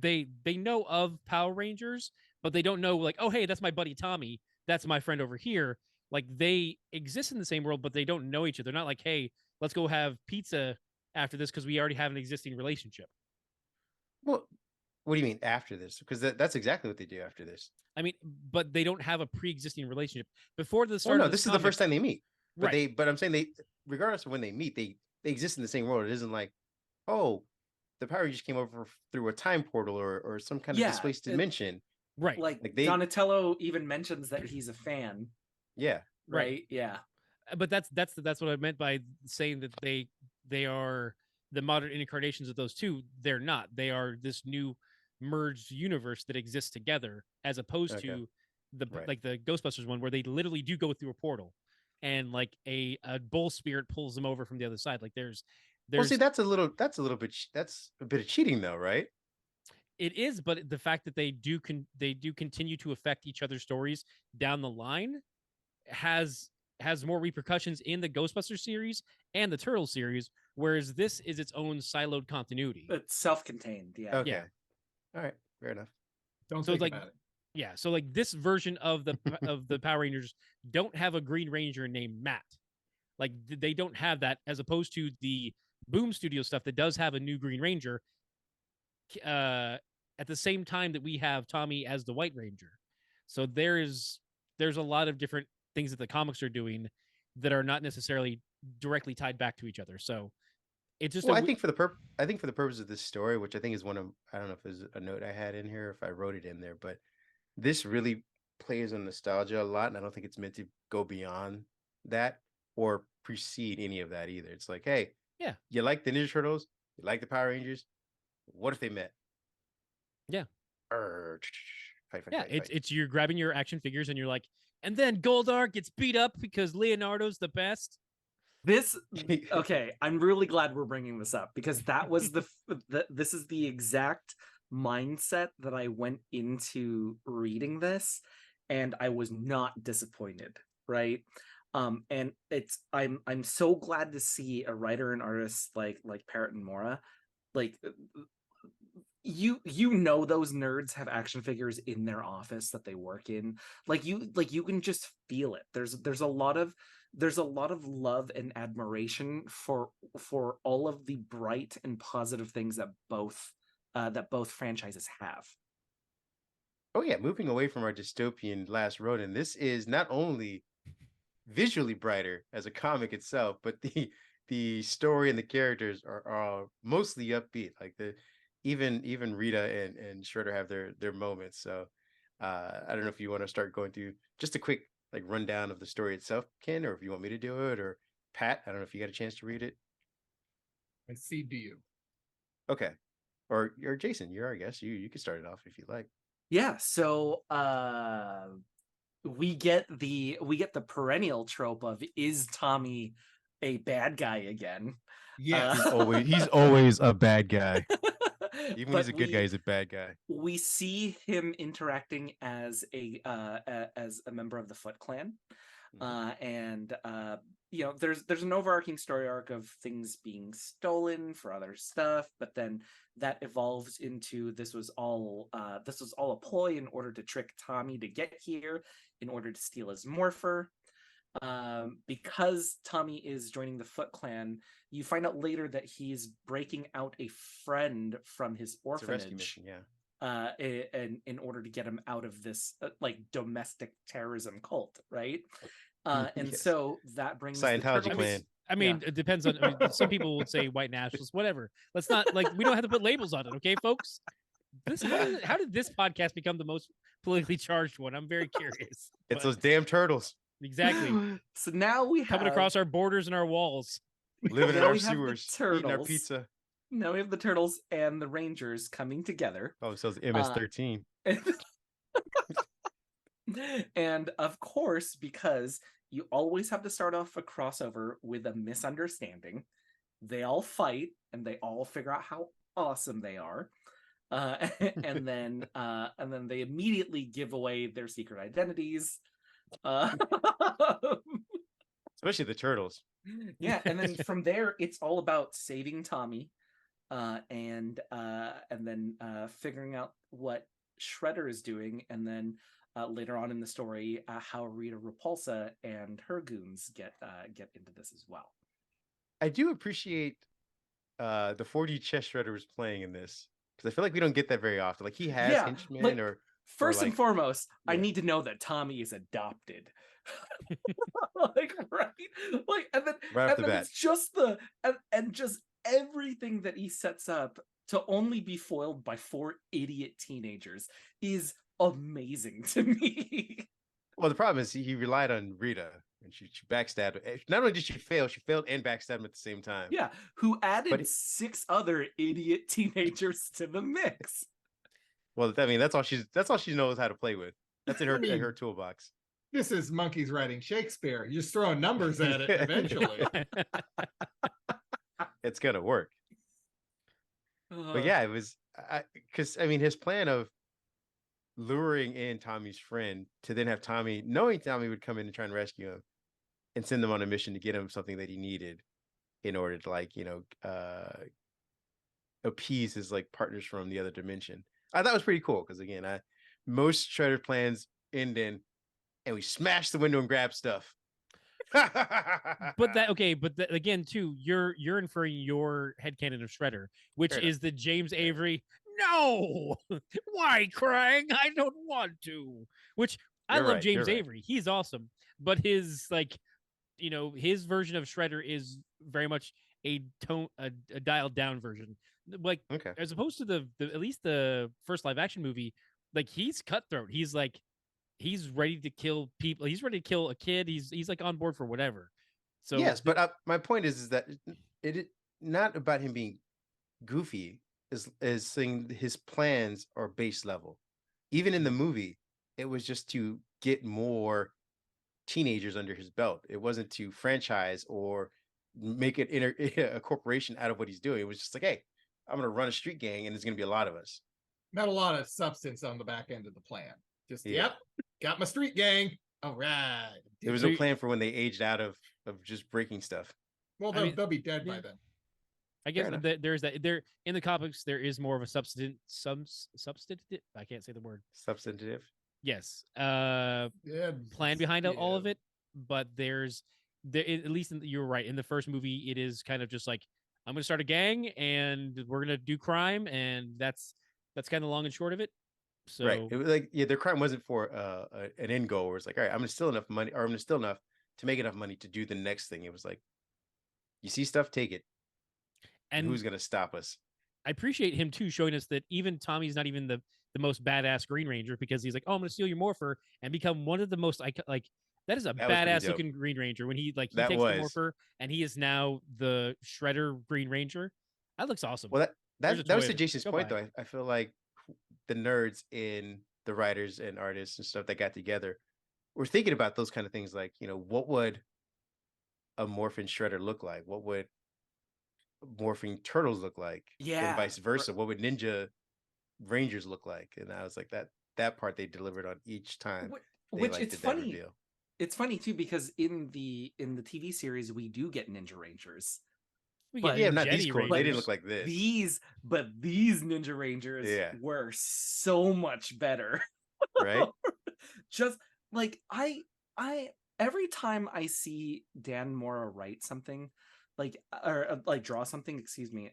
they know of Power Rangers, but they don't know like, oh hey, that's my buddy Tommy. That's my friend over here. Like they exist in the same world, but they don't know each other. They're not like, hey, let's go have pizza after this because we already have an existing relationship. Well, what do you mean after this? Because that's exactly what they do after this. I mean, but they don't have a pre-existing relationship before the Well, start. no, of this is comic, the first time they meet. But right? But I'm saying they, regardless of when they meet, they exist in the same world. It isn't like, oh, the Power Rangers came over through a time portal or some kind of displaced dimension. Right. Like they, Donatello even mentions that he's a fan. Yeah. Right. Yeah. But that's what I meant by saying that they are the modern incarnations of those two. They're not. They are this new merged universe that exists together, as opposed to the like the Ghostbusters one, where they literally do go through a portal, and like a bull spirit pulls them over from the other side. Like there's well, see, that's a little bit that's a bit of cheating though, right? It is, but the fact that they do continue to affect each other's stories down the line has more repercussions in the Ghostbusters series and the Turtles series, whereas this is its own siloed continuity. It's self-contained. Yeah. Okay. Yeah. All right. Fair enough. Don't So think like, about it. yeah. So like this version of the of the Power Rangers don't have a Green Ranger named Matt. Like they don't have that, as opposed to the Boom Studio stuff that does have a new Green Ranger. At the same time that we have Tommy as the White Ranger. So there's a lot of different things that the comics are doing that are not necessarily directly tied back to each other. So it's just I think for the purpose of this story, which I think is one of, I don't know if there's a note I had in here, if I wrote it in there, but this really plays on nostalgia a lot, and I don't think it's meant to go beyond that or precede any of that either. It's like, hey, yeah, you like the Ninja Turtles, you like the Power Rangers, what if they met? Yeah. Fight, it's you're grabbing your action figures and you're like, and then Goldar gets beat up because Leonardo's the best. This okay, I'm really glad we're bringing this up, because that was this is the exact mindset that I went into reading this, and I was not disappointed, right? And I'm so glad to see a writer and artist like Parrott and Mora. Like you know those nerds have action figures in their office that they work in. Like you can just feel it. There's a lot of love and admiration for all of the bright and positive things that both franchises have. Oh yeah, moving away from our dystopian Last Ronin, this is not only visually brighter as a comic itself, but the story and the characters are mostly upbeat. Like even Rita and Shredder have their moments. So I don't know if you want to start going through just a quick like rundown of the story itself, Ken, or if you want me to do it, or Pat. I don't know if you got a chance to read it. I see. Do you? Okay, or Jason, you're our guest. You can start it off if you like. Yeah. So we get the perennial trope of, is Tommy a bad guy again? Yes. He's always a bad guy. Even when he's a good guy, he's a bad guy. We see him interacting as a member of the Foot Clan, and there's an overarching story arc of things being stolen for other stuff, but then that evolves into this was all a ploy in order to trick Tommy to get here, in order to steal his morpher. Because Tommy is joining the Foot Clan, you find out later that he's breaking out a friend from his orphanage, mission, yeah. In order to get him out of this like domestic terrorism cult, right? And Yes. So that brings Scientology clan. I mean, it depends on. Some people would say white nationalists, whatever. Let's not we don't have to put labels on it, okay, folks? How did this podcast become the most politically charged one? I'm very curious. It's those damn turtles. Exactly. So now we have coming across our borders and our walls, living in our sewers, eating our pizza. Now we have the Turtles and the Rangers coming together. Oh, so it's MS-13. And of course, because you always have to start off a crossover with a misunderstanding, they all fight and they all figure out how awesome they are. And then they immediately give away their secret identities. Especially the turtles. Yeah, and then from there it's all about saving Tommy, and then figuring out what Shredder is doing, and then later on in the story how Rita Repulsa and her goons get into this as well. I do appreciate the 4D chess Shredder was playing in this, because I feel like we don't get that very often. Like he has henchmen, like, or first and foremost, I need to know that Tommy is adopted. Like, right? Like, and then it's just and just everything that he sets up to only be foiled by 4 idiot teenagers is amazing to me. Well, the problem is he relied on Rita, and she backstabbed. Not only did she failed and backstabbed him at the same time. Yeah, who added 6 other idiot teenagers to the mix. Well, I mean, that's all she knows how to play with. That's in her toolbox. This is monkeys writing Shakespeare. You're just throwing numbers at it eventually. It's gonna work. But yeah, it was because I mean his plan of luring in Tommy's friend to then have Tommy, knowing Tommy would come in and try and rescue him, and send them on a mission to get him something that he needed in order to appease his like partners from the other dimension. I thought it was pretty cool because again, most Shredder plans end in, and we smash the window and grab stuff. But again, too, you're inferring your headcanon of Shredder, which is the James Avery. No, why crying? I don't want to. Which I love James Avery. He's awesome, but his his version of Shredder is very much a dialed down version. Like as opposed to the at least the first live action movie, like he's cutthroat. He's like he's ready to kill people. He's ready to kill a kid. He's like on board for whatever. So yes, but my point is that it not about him being goofy. Is saying his plans are base level. Even in the movie, it was just to get more teenagers under his belt. It wasn't to franchise or make it a corporation out of what he's doing. It was just like, hey, I'm going to run a street gang, and there's going to be a lot of us. Not a lot of substance on the back end of the plan. Just yep, got my street gang. All right. There was no plan for when they aged out of just breaking stuff. Well, they'll be dead by then. I guess there's that. There in the comics, there is more of a substantive. I can't say the word. Substantive. Yes. Yeah, Plan behind all of it, but at least you're right. In the first movie, it is kind of just like, I'm going to start a gang and we're going to do crime, and that's kind of long and short of it. So right, it was like their crime wasn't for an end goal where it's like, all right, I'm gonna steal enough money, or I'm gonna steal enough to make enough money to do the next thing. It was like, you see stuff, take it. And who's gonna stop us? I appreciate him too, showing us that even Tommy's not even the most badass Green Ranger, because he's like, oh, I'm gonna steal your morpher and become one of the most like. That is a badass looking Green Ranger when he takes the morpher and he is now the Shredder Green Ranger. That looks awesome. Well, that was to Jason's point though. I feel like the nerds in the writers and artists and stuff that got together were thinking about those kind of things, like, what would a morphing Shredder look like? What would morphing turtles look like? Yeah. And vice versa. What would Ninja Rangers look like? And I was like, that part they delivered on each time. Which it's funny. It's funny too, because in the TV series we do get Ninja Rangers. Not these cool. They didn't look like this. These Ninja Rangers were so much better. Right? Just like I every time I see Dan Mora write something, or draw something, excuse me,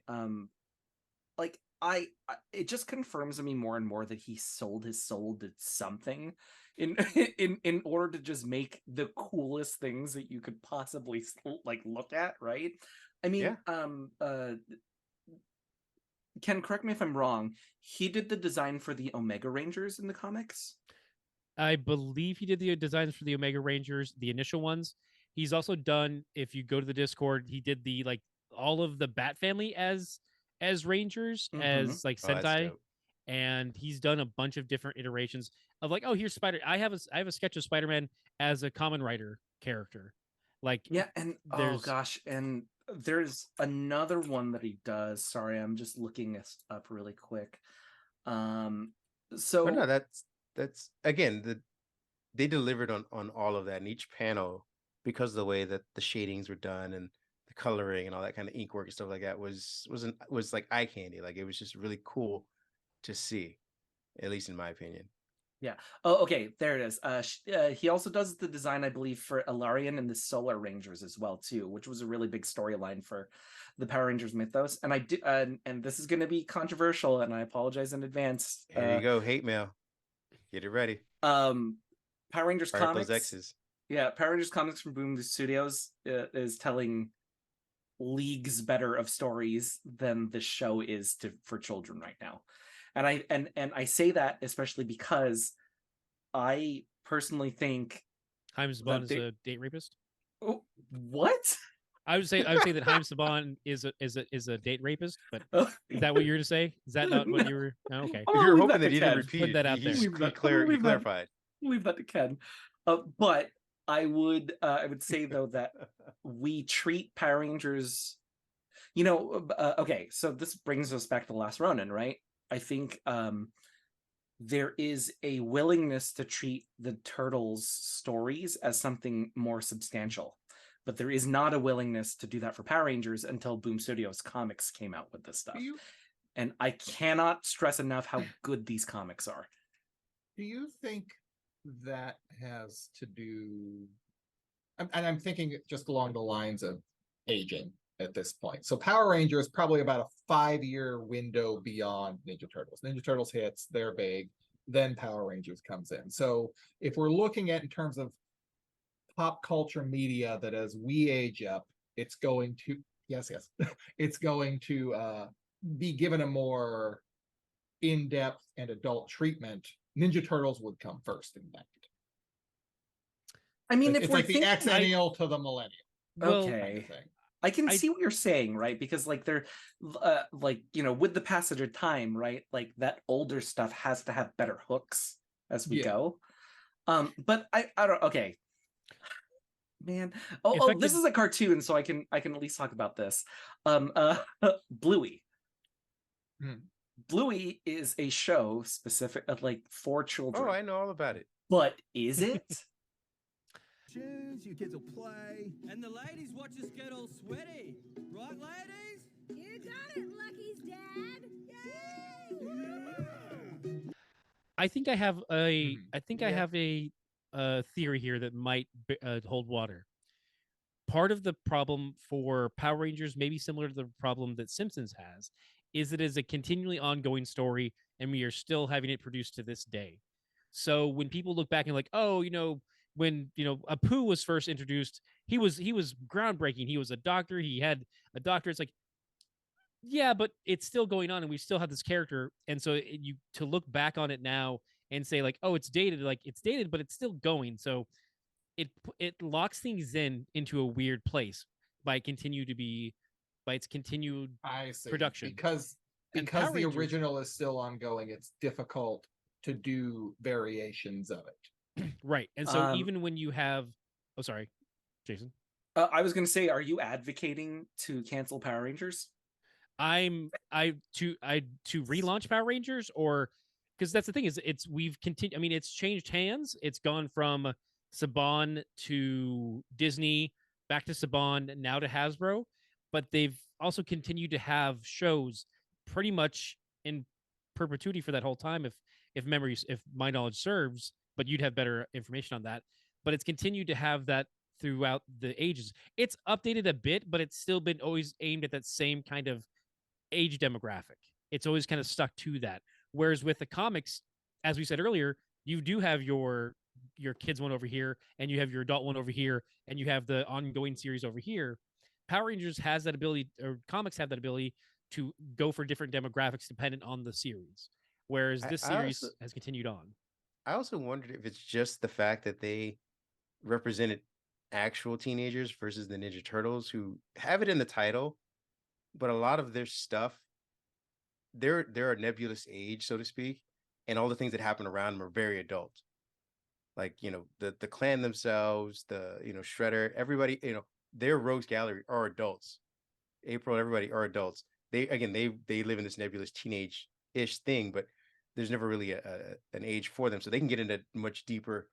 it just confirms to me more and more that he sold his soul to something in order to just make the coolest things that you could possibly look at, right? I mean, Ken, correct me if I'm wrong. He did the design for the Omega Rangers in the comics. I believe he did the designs for the Omega Rangers, the initial ones. He's also done, if you go to the Discord, he did the all of the Bat family as Rangers, as Sentai, and he's done a bunch of different iterations of here's Spider. I have a sketch of Spider-Man as a Kamen Rider character, and and there's another one that he does. Sorry, I'm just looking this up really quick. That's again, they delivered on all of that in each panel, because of the way that the shadings were done and the coloring and all that kind of ink work and stuff like that was like eye candy. Like, it was just really cool to see, at least in my opinion. Yeah. Oh, okay. There it is. He also does the design, I believe, for Ilarion and the Solar Rangers as well, too, which was a really big storyline for the Power Rangers mythos. And I did, and this is going to be controversial, and I apologize in advance. Here you go, hate mail. Get it ready. Power Rangers Fire comics. Those X's. Yeah, Power Rangers comics from Boom Studios is telling leagues better of stories than the show is for children right now. And I say that especially because I personally think Haim Saban is a date rapist. Oh, what? I would say that Haim Saban is a date rapist, but is that what you were to say? Is that not what you were? Oh, okay. If you're hoping that he didn't repeat put that out there. He clarified. Leave that to Ken. But I would say though that we treat Power Rangers, okay. So this brings us back to The Last Ronin, right? I think there is a willingness to treat the Turtles stories as something more substantial, but there is not a willingness to do that for Power Rangers until Boom Studios comics came out with this stuff. And I cannot stress enough how good these comics are. Do you think that has to do, and I'm thinking just along the lines of aging at this point. So Power Rangers probably about a 5-year window beyond Ninja Turtles. Ninja Turtles hits, they're big, then Power Rangers comes in. So if we're looking at in terms of pop culture media, that as we age up, it's going to it's going to be given a more in-depth and adult treatment. Ninja Turtles would come first in that. I mean, it's like the Xennial to the Millennial. Okay. Kind of thing. I can see what you're saying, right? Because they're with the passage of time, right? Like that older stuff has to have better hooks as we go. But I don't. Okay, man. This is a cartoon, so I can at least talk about this. Bluey. Bluey is a show specific for children. Oh, I know all about it. But is it? Shoes, you kids will play. And the ladies watch us get all sweaty. Right, ladies? You got it, Lucky's dad. Yay! I think I have a Mhm. I think Yeah. I have a theory here that might hold water. Part of the problem for Power Rangers, maybe similar to the problem that Simpsons has, is it is a continually ongoing story, and we are still having it produced to this day. So when people look back and like, oh, when Apu was first introduced, he was groundbreaking. He was a doctor. He had a doctor. It's like, yeah, but it's still going on, and we still have this character. And so you to look back on it now and say like, oh, it's dated. Like it's dated, but it's still going. So it locks things into a weird place by its continued I see. production. Because And because Power the Rangers- original is still ongoing, it's difficult to do variations of it. right. And so Um, even when you have, oh sorry, Jason, I was gonna say, are you advocating to cancel Power Rangers? to relaunch Power Rangers, or because that's the thing is we've continued. I mean, it's changed hands. It's gone from Saban to Disney, back to Saban, now to Hasbro, but they've also continued to have shows pretty much in perpetuity for that whole time. If my knowledge serves, but you'd have better information on that. But it's continued to have that throughout the ages. It's updated a bit, but it's still been always aimed at that same kind of age demographic. It's always kind of stuck to that. Whereas with the comics, as we said earlier, you do have your kids one over here, and you have your adult one over here, and you have the ongoing series over here. Power Rangers has that ability, or comics have that ability to go for different demographics dependent on the series. Whereas this series has continued on. I also wondered if it's just the fact that they represented actual teenagers versus the Ninja Turtles, who have it in the title, but a lot of their stuff, they're a nebulous age, so to speak, and all the things that happen around them are very adult. Like the clan themselves, the Shredder, everybody, their rogues gallery are adults. April, everybody are adults. They live in this nebulous teenage-ish thing, but there's never really an age for them, so they can get into much deeper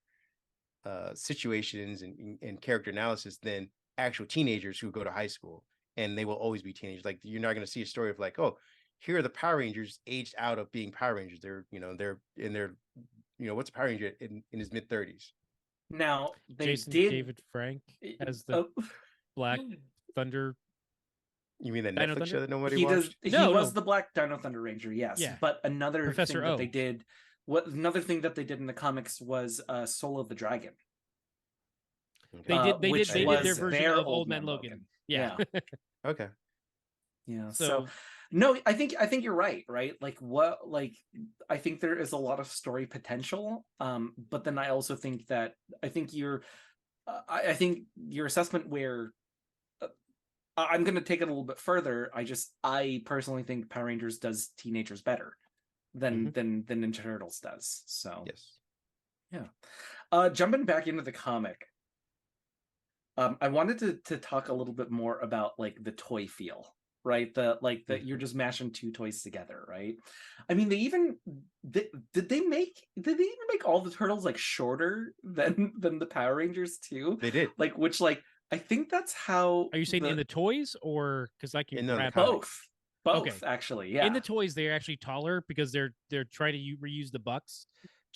situations and character analysis than actual teenagers who go to high school, and they will always be teenagers. Like you're not going to see a story of like, oh, here are the Power Rangers aged out of being Power Rangers. They're in their what's a Power Ranger in his mid-30s? Now they Jason did. David Frank as the Black Thunder. You mean that Dino Netflix Thunder? show that nobody He watched? does. No, he was no. the Black Dino Thunder Ranger. Yes. Yeah. But another Professor thing that O. they did. Another thing that they did in the comics was Soul of the Dragon. They did which they did was their version their of Old Man Logan. Yeah. Okay. Yeah. So- So no, I think you're right. Like I think there is a lot of story potential. But then I also think I think your assessment where I'm going to take it a little bit further. I personally think Power Rangers does teenagers better than Ninja Turtles does. So Yes. yeah. Jumping back into the comic, I wanted to talk a little bit more about like the toy feel, right? You're just mashing two toys together, right? I mean, did they even make all the turtles like shorter than the Power Rangers too? They did. Like which like I think that's how. Are you saying in the toys, or because I can In the grab comics. both Okay. actually? Yeah. In the toys, they're actually taller because they're trying to reuse the bucks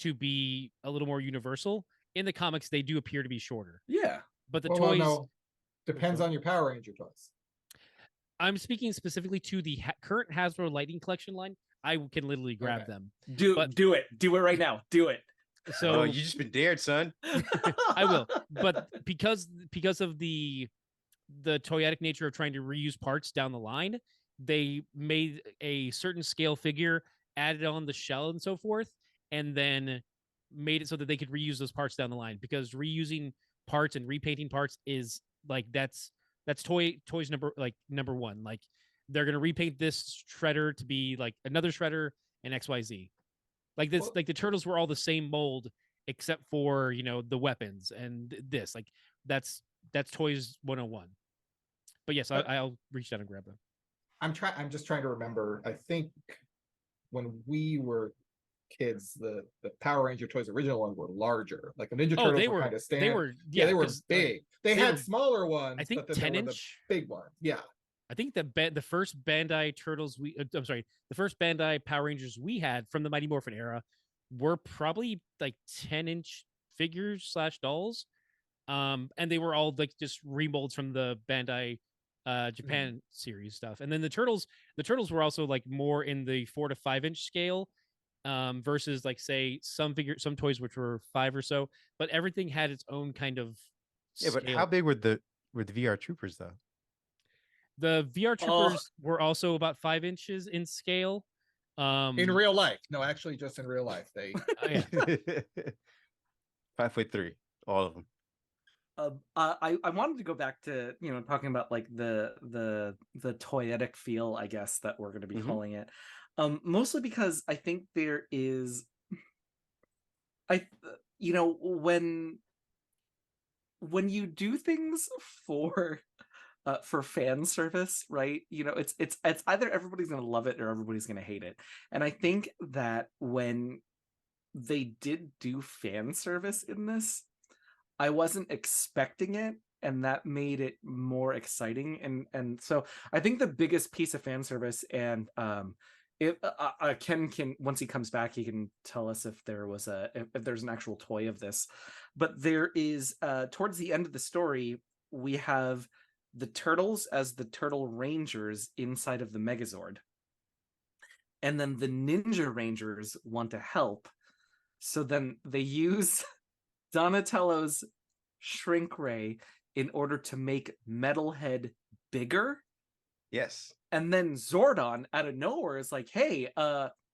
to be a little more universal. In the comics, they do appear to be shorter, Yeah. but the Well, toys. no. Depends on your Power Ranger toys. I'm speaking specifically to the current Hasbro Lightning Collection line. I can literally grab Okay. them. Do it right now. Do it. So you just been dared, son. I will, but because of the toyetic nature of trying to reuse parts down the line, they made a certain scale figure, added on the shell and so forth, and then made it so that they could reuse those parts down the line. Because reusing parts and repainting parts is like that's toys number one. Like they're gonna repaint this shredder to be like another shredder and XYZ. Like this, like the turtles were all the same mold except for the weapons and this. Like that's Toys 101. But yes, I'll reach down and grab them. I'm just trying to remember. I think when we were kids, the Power Ranger toys, original ones, were larger. Like the Ninja Turtles were kind of standard. They were they were 'cause, big. They had were, smaller ones. I think but then 10 there were inch. the big ones. Yeah. I think the first Bandai Turtles I'm sorry, the first Bandai Power Rangers we had from the Mighty Morphin era were probably like 10-inch figures / dolls. And they were all like just remolds from the Bandai Japan series stuff. And then the turtles were also like more in the 4 to 5-inch scale, versus like say some toys which were 5 or so, but everything had its own kind of Yeah, but scale. how big were the VR troopers though? The VR troopers were also about 5 inches in scale. In real life. No, actually just in real life. They 5'3", all of them. I wanted to go back to talking about like the toyetic feel, I guess, that we're going to be calling it, mostly because I think there is, when you do things for fan service, right? It's either everybody's going to love it or everybody's going to hate it, and I think that when they did do fan service in this, I wasn't expecting it, and that made it more exciting. And so I think the biggest piece of fan service, and Ken can, once he comes back, he can tell us if there's an actual toy of this. But there is towards the end of the story, we have the turtles as the Turtle Rangers inside of the Megazord, and then the Ninja Rangers want to help, so then they use Donatello's shrink ray in order to make Metalhead bigger. Yes. And then Zordon out of nowhere is like, hey,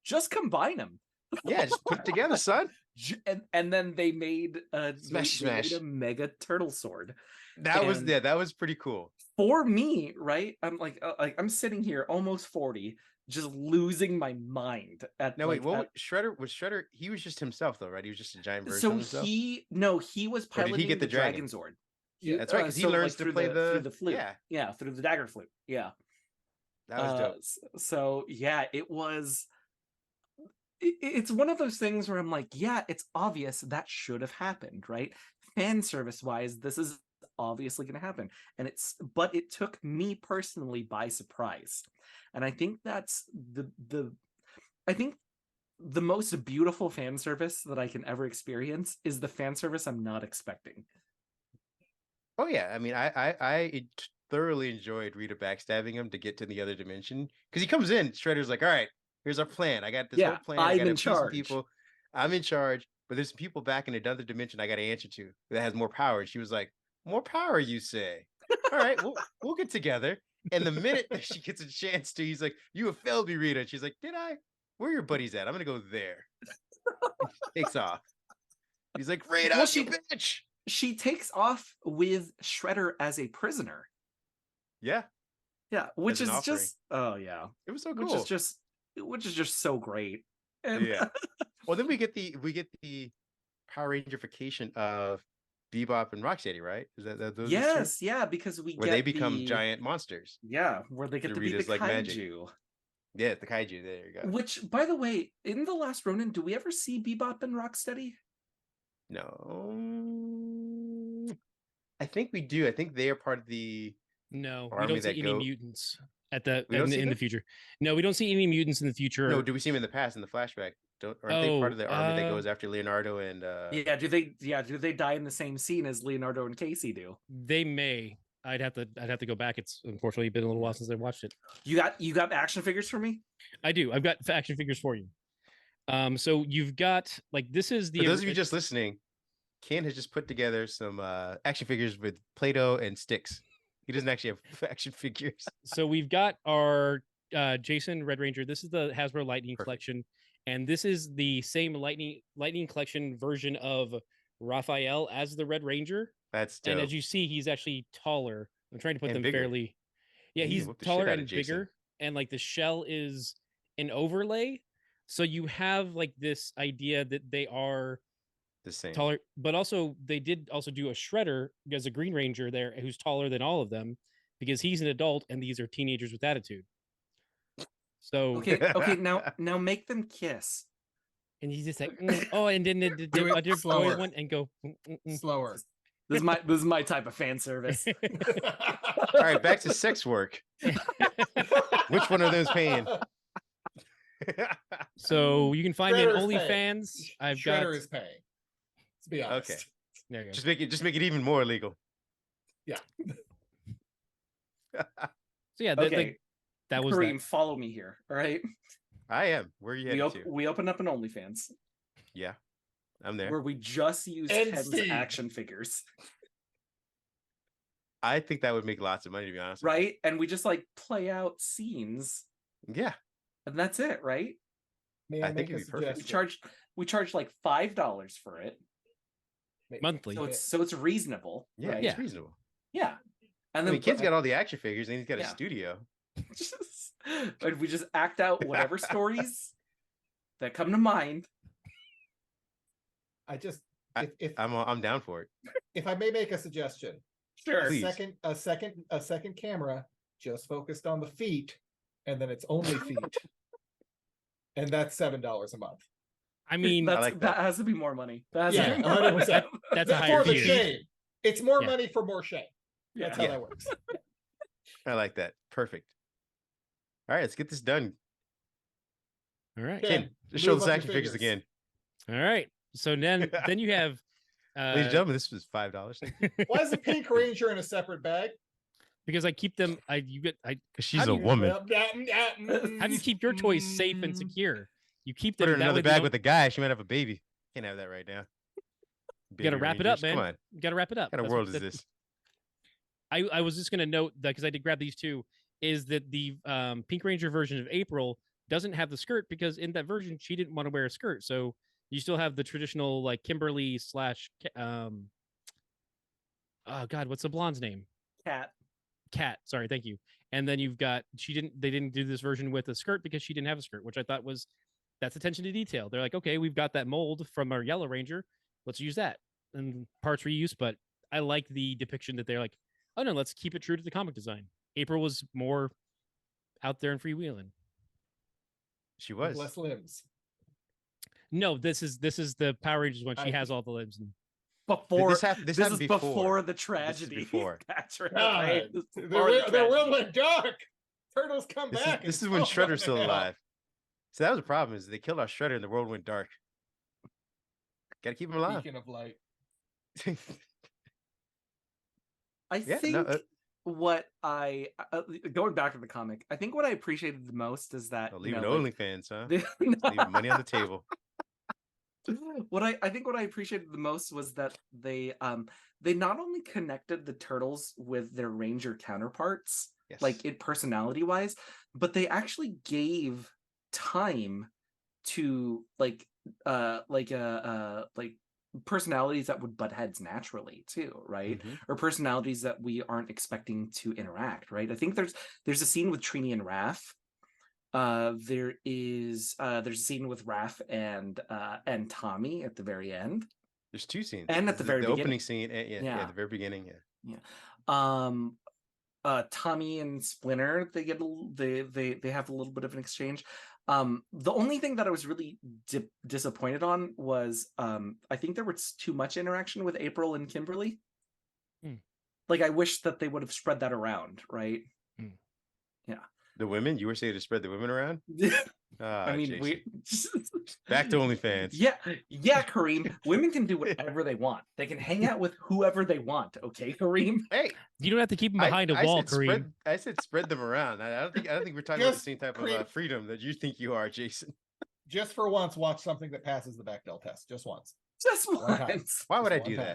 just combine them. Yeah, just put it together, son. And then they made smash. Made a mega turtle sword. That was pretty cool. For me, right? I'm like I'm sitting here almost 40, just losing my mind at Shredder? He was just himself though, right? He was just a giant version of himself. He was piloting the Dragon Zord. Yeah, that's right, because he learns to play through the flute. Yeah, through the dagger flute. Yeah. That was dope. So yeah, it was. It's one of those things where I'm like, yeah, it's obvious that should have happened, right? Fan service wise, this is obviously going to happen, but it took me personally by surprise, and I think that's I think the most beautiful fan service that I can ever experience is the fan service I'm not expecting. Oh yeah, I mean, I thoroughly enjoyed Rita backstabbing him to get to the other dimension, because he comes in, Shredder's like, all right, here's our plan. I got this whole plan. I got in charge. People, I'm in charge, but there's some people back in another dimension I got to answer to that has more power. And she was like, more power, you say? All right, we'll get together. And the minute that she gets a chance to, he's like, you have failed me, Rita. And she's like, did I? Where are your buddies at? I'm gonna go there. Takes off. He's like, Rita, you bitch. She takes off with Shredder as a prisoner. Yeah, which is just it was so cool. Which is just so great. And yeah. Well, then we get the Power Rangerification of Bebop and Rocksteady, right? Is that those? Yes, yeah, because where they become giant monsters. Yeah, where they get to be the kaiju. Magic. Yeah, the kaiju. There you go. Which, by the way, in the last Ronin, do we ever see Bebop and Rocksteady? No, I think we do. I think they are part of the. No, we don't see any mutants in the future. No, we don't see any mutants in the future. No, do we see them in the past in the flashback? Aren't they part of the army that goes after Leonardo and? Do they die in the same scene as Leonardo and Casey do? They may. I'd have to go back. It's unfortunately been a little while since I watched it. You got action figures for me? I do. I've got action figures for you. So you've got this is the. For those of you just listening, Ken has just put together some action figures with Play-Doh and sticks. He doesn't actually have action figures. So we've got our Jason Red Ranger. This is the Hasbro Lightning Collection, and this is the same Lightning Collection version of Raphael as the Red Ranger. That's dope. And as you see, he's actually taller. I'm trying to put them bigger. fairly. Yeah, he's taller and bigger, and the shell is an overlay. So you have this idea that they are the same taller, but also they did also do a Shredder as a Green Ranger there who's taller than all of them because he's an adult and these are teenagers with attitude. So okay, now make them kiss. And he's just like, oh, and then the other boy one and go slower. This is my type of fan service. All right, back to sex work. Which one of those paying? So you can find me on Shredder's OnlyFans. I've Shredder got is paying. Let's be honest. Okay. there you go. Just make it even more illegal. Yeah. So yeah, Okay. that was Kareem, that. follow me here. All right. I am. Where are you headed to? We opened up an OnlyFans Yeah, I'm there. where we just used And Ken's Steve. action figures, I think that would make lots of money, to be honest. with you. right? And we just like play out scenes, Yeah, and that's it, right? May I I think make a it'd be perfect. suggestion? We charged like $5 for it, Monthly. so it's reasonable. yeah, right? it's reasonable. Yeah. And I then mean, kid's got all the action figures, and he's got a Yeah. studio. and we just act out whatever stories that come to mind. I just I- if I'm down for it. if I may make a suggestion, Sure. Please. a second camera just focused on the feet, and then it's only feet, and that's $7 a month. I mean, I like that. that has to be more money. That has Yeah, to be more 100%. money. that's a That's higher for the tier. shame. It's more Yeah. money for more shame. That's how Yeah. that works. I like that. Perfect. All right, let's get this done. All right. Okay. Ken, just show move those up your action figures fingers. again. All right. So then you have Ladies and gentlemen, this was $5. Why is the Pink Ranger in a separate bag? because I keep them. Because she's How do a you- woman. how do you keep your toys safe and secure? You keep them Put her in that another way they bag don't- with a guy. She might have a baby. Can't have that right now. You gotta Baby wrap it up, Rangers, man. Come on. You gotta wrap it up. What kind of That's world what- is that- this? I was just gonna note that because I did grab these two, is that the Pink Ranger version of April doesn't have the skirt because in that version she didn't want to wear a skirt. So you still have the traditional like Kimberly slash oh God, what's the blonde's name? Cat. Sorry, thank you. And then you've got they didn't do this version with a skirt because she didn't have a skirt, which I thought that's attention to detail. They're like, okay, we've got that mold from our Yellow Ranger, let's use that. And parts reuse, but I like the depiction that they're like, oh no, let's keep it true to the comic design. April was more out there and freewheeling. She With was. less limbs. No, this is the Power Rangers one. She I- has all the limbs. And Before This this happened is before. before the tragedy. before. That's right. God, This is the before the world tragedy. went dark. Turtles come This back. is and when oh, Shredder's what still the hell? alive. So that was the problem, is they killed our Shredder and the world went dark. Gotta keep him alive. Beacon of light. I Yeah, think no, what I going back to the comic, I think what I appreciated the most is that oh, you leaving know, like, OnlyFans, huh? the- Leaving money on the table. what I think what I appreciated the most was that they not only connected the turtles with their ranger counterparts, Yes. like it personality wise, but they actually gave time to like personalities that would butt heads naturally too, right? Mhm. Or personalities that we aren't expecting to interact, right? I think there's a scene with Trini and Raph. There's a scene with Raph and Tommy at the very end. There's two scenes. And at the very the beginning. opening scene, yeah, Yeah. the very beginning, yeah. Tommy and Splinter, they have a little bit of an exchange. The only thing that I was really disappointed on was I think there was too much interaction with April and Kimberly. Like I wish that they would have spread that around, right? The women, you were saying to spread the women around? Ah, I mean, Jason. we Back to OnlyFans. yeah, Kareem. Women can do whatever they want. They can hang out with whoever they want. Okay, Kareem. Hey, you don't have to keep them behind a wall, said Kareem. I said spread them around. I don't think we're talking about the Just same type Kareem. of freedom that you think you are, Jason. Just for once, watch something that passes the Bechdel test. Just once. Just One time. once. Why would I Just do one that?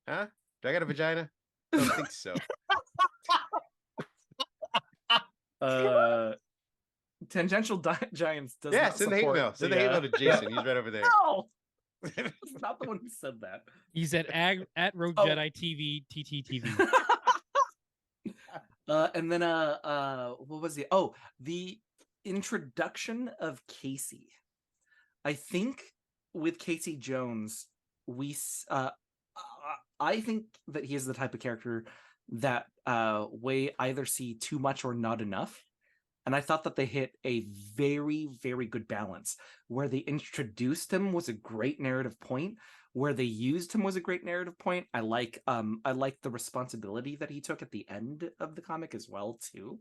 time. Huh? Do I got a vagina? I don't think so. Tangential Giants does Yeah, not send the hate support mail. Send the hate mail to Jason. He's right over there. No, he's not the one who said that. He's at Rogue Oh. Jedi TV TTTV. And then what was the introduction of Casey. I think with Casey Jones, I think that he is the type of character that we either see too much or not enough. And I thought that they hit a very, very good balance. Where they introduced him was a great narrative point. where they used him was a great narrative point. I like the responsibility that he took at the end of the comic as well too.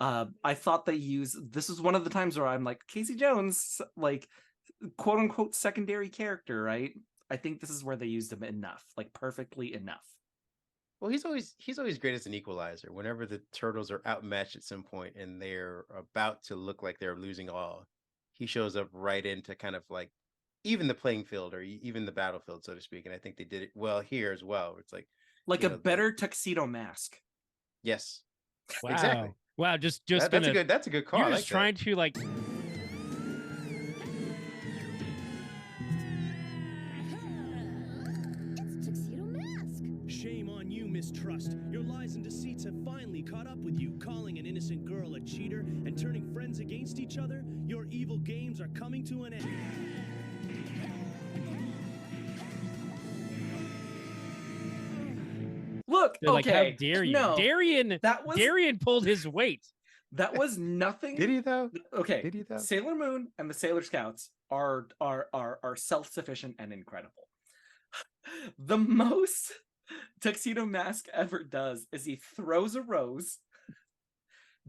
I thought this was one of the times where I'm like, Casey Jones, like, quote unquote secondary character, right? I think this is where they used him enough, like perfectly enough. Well, he's always great as an equalizer. Whenever the Turtles are outmatched at some point and they're about to look like they're losing all, he shows up right in to kind of like even the playing field or even the battlefield, so to speak. And I think they did it well here as well. It's like a better Tuxedo Mask. Yes. Wow. Exactly. Wow, just that's a good call. You're I just like trying to like It's Tuxedo Mask. Shame on you, mistrust. Your lies and deceits have finally caught up with you, calling an innocent girl a cheater and turning friends against each other. Your evil games are coming to an end. Look, they're like, okay, how dare you? no, Darian pulled his weight. That was nothing. Did he though? Okay, Did he though? Sailor Moon and the Sailor Scouts are self-sufficient and incredible. The most Tuxedo Mask ever does is he throws a rose,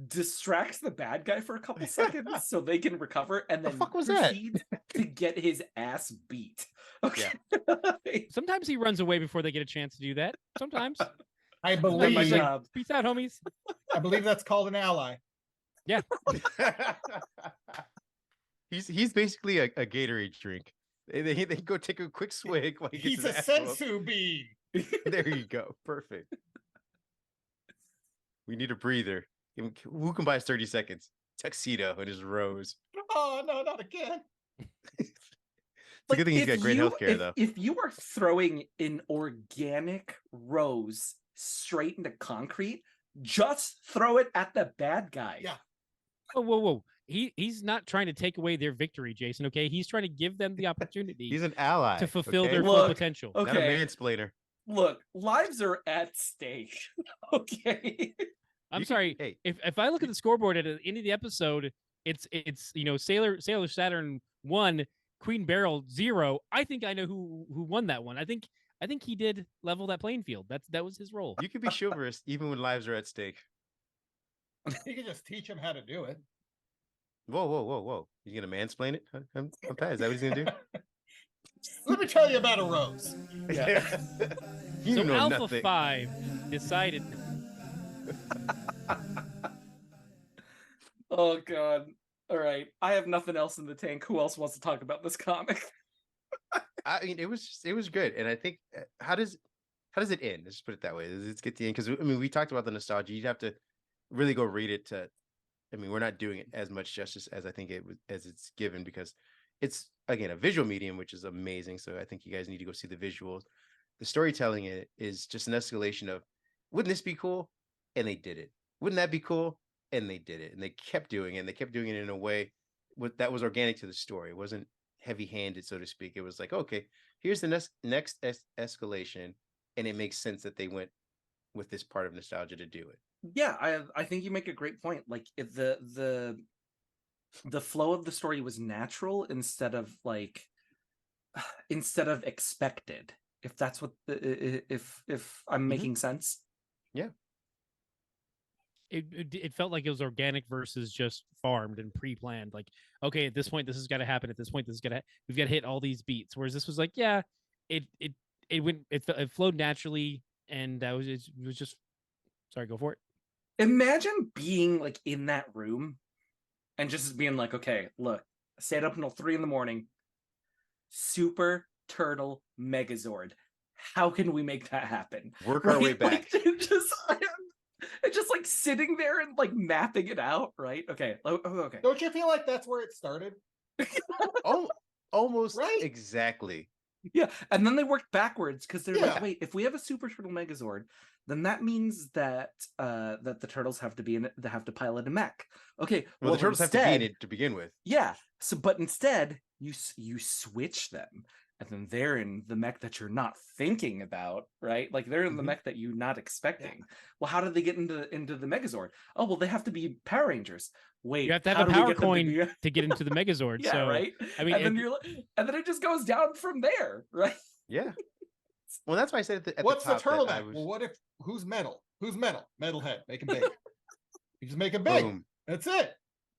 distracts the bad guy for a couple seconds so they can recover, and then fuck was that? proceeds to get his ass beat. Okay. Sometimes he runs away before they get a chance to do that. Sometimes. I Not believe my job. Peace out, homies. I believe that's called an ally. Yeah. He's basically a Gatorade drink. They go take a quick swig while he gets He's his a ass whooped. sensu bean. There you go. Perfect. We need a breather. Who can buy us 30 seconds? Tuxedo and his rose. Oh no, not again. It's a good thing he's got great healthcare, though. If you are throwing an organic rose straight into concrete, just throw it at the bad guy. Yeah. Whoa. He's not trying to take away their victory, Jason. Okay, he's trying to give them the opportunity He's an ally to fulfill okay? their full Look, potential. okay. Not a mansplainer. Look, lives are at stake. Okay. I'm sorry. Hey, If I look at the scoreboard at the end of the episode, it's Sailor Saturn 1, Queen Beryl 0. I think I know who won that one. I think he did level that playing field. That was his role. you can be chivalrous even when lives are at stake. You can just teach him how to do it. Whoa. You gonna mansplain it? I'm Pat. Is that what he's gonna do? Let me tell you about a rose. Yeah. You So know Alpha nothing. 5 decided. Oh god. All right. I have nothing else in the tank. Who else wants to talk about this comic? I mean, it was good, and I think how does it end? Let's just put it that way. Let's get the end because I mean we talked about the nostalgia. You'd have to really go read it to. I mean, we're not doing it as much justice as I think as it's given because it's again a visual medium, which is amazing. So I think you guys need to go see the visuals. The storytelling is just an escalation of, wouldn't this be cool? And they did it. Wouldn't that be cool? And they did it. And they kept doing it. And they kept doing it in a way that was organic to the story. It wasn't heavy-handed, so to speak. It was like, okay, here's the next escalation, and it makes sense that they went with this part of nostalgia to do it. Yeah, I think you make a great point. Like if the flow of the story was natural instead of expected. If that's what if I'm making sense. Yeah. It felt like it was organic versus just farmed and pre-planned. Like, okay, at this point, this has got to happen. At this point, we've got to hit all these beats. Whereas this was like, yeah, it flowed naturally, and it was just. Sorry, go for it. Imagine being like in that room, and just being like, okay, look, stayed up until 3 a.m. Super Turtle Megazord. How can we make that happen? Work our way back. It's just like sitting there and like mapping it out, right? Okay. Okay. Don't you feel like that's where it started? Oh, almost Right? Exactly. Yeah, and then they worked backwards because they're like, Yeah. wait, if we have a Super Turtle Megazord, then that means that that the turtles have to be in it. They have to pilot a mech. Okay, Well, the turtles have to be in it to begin with. Yeah. So, but instead, you switch them, and then they're in the mech that you're not thinking about, right? Like they're in the mech that you're not expecting. Well, how did they get into the Megazord? Oh, well, they have to be Power Rangers. Wait, You have to how have a do we power get them coin be- to get into the Megazord. Yeah, so, right. I mean, and then and then it just goes down from there, right? Yeah. Well, that's why I said at What's the top the turtleneck? that I was... Well, what if who's metal? Who's metal? Metalhead. Make him big. You just make him big. Boom. That's it.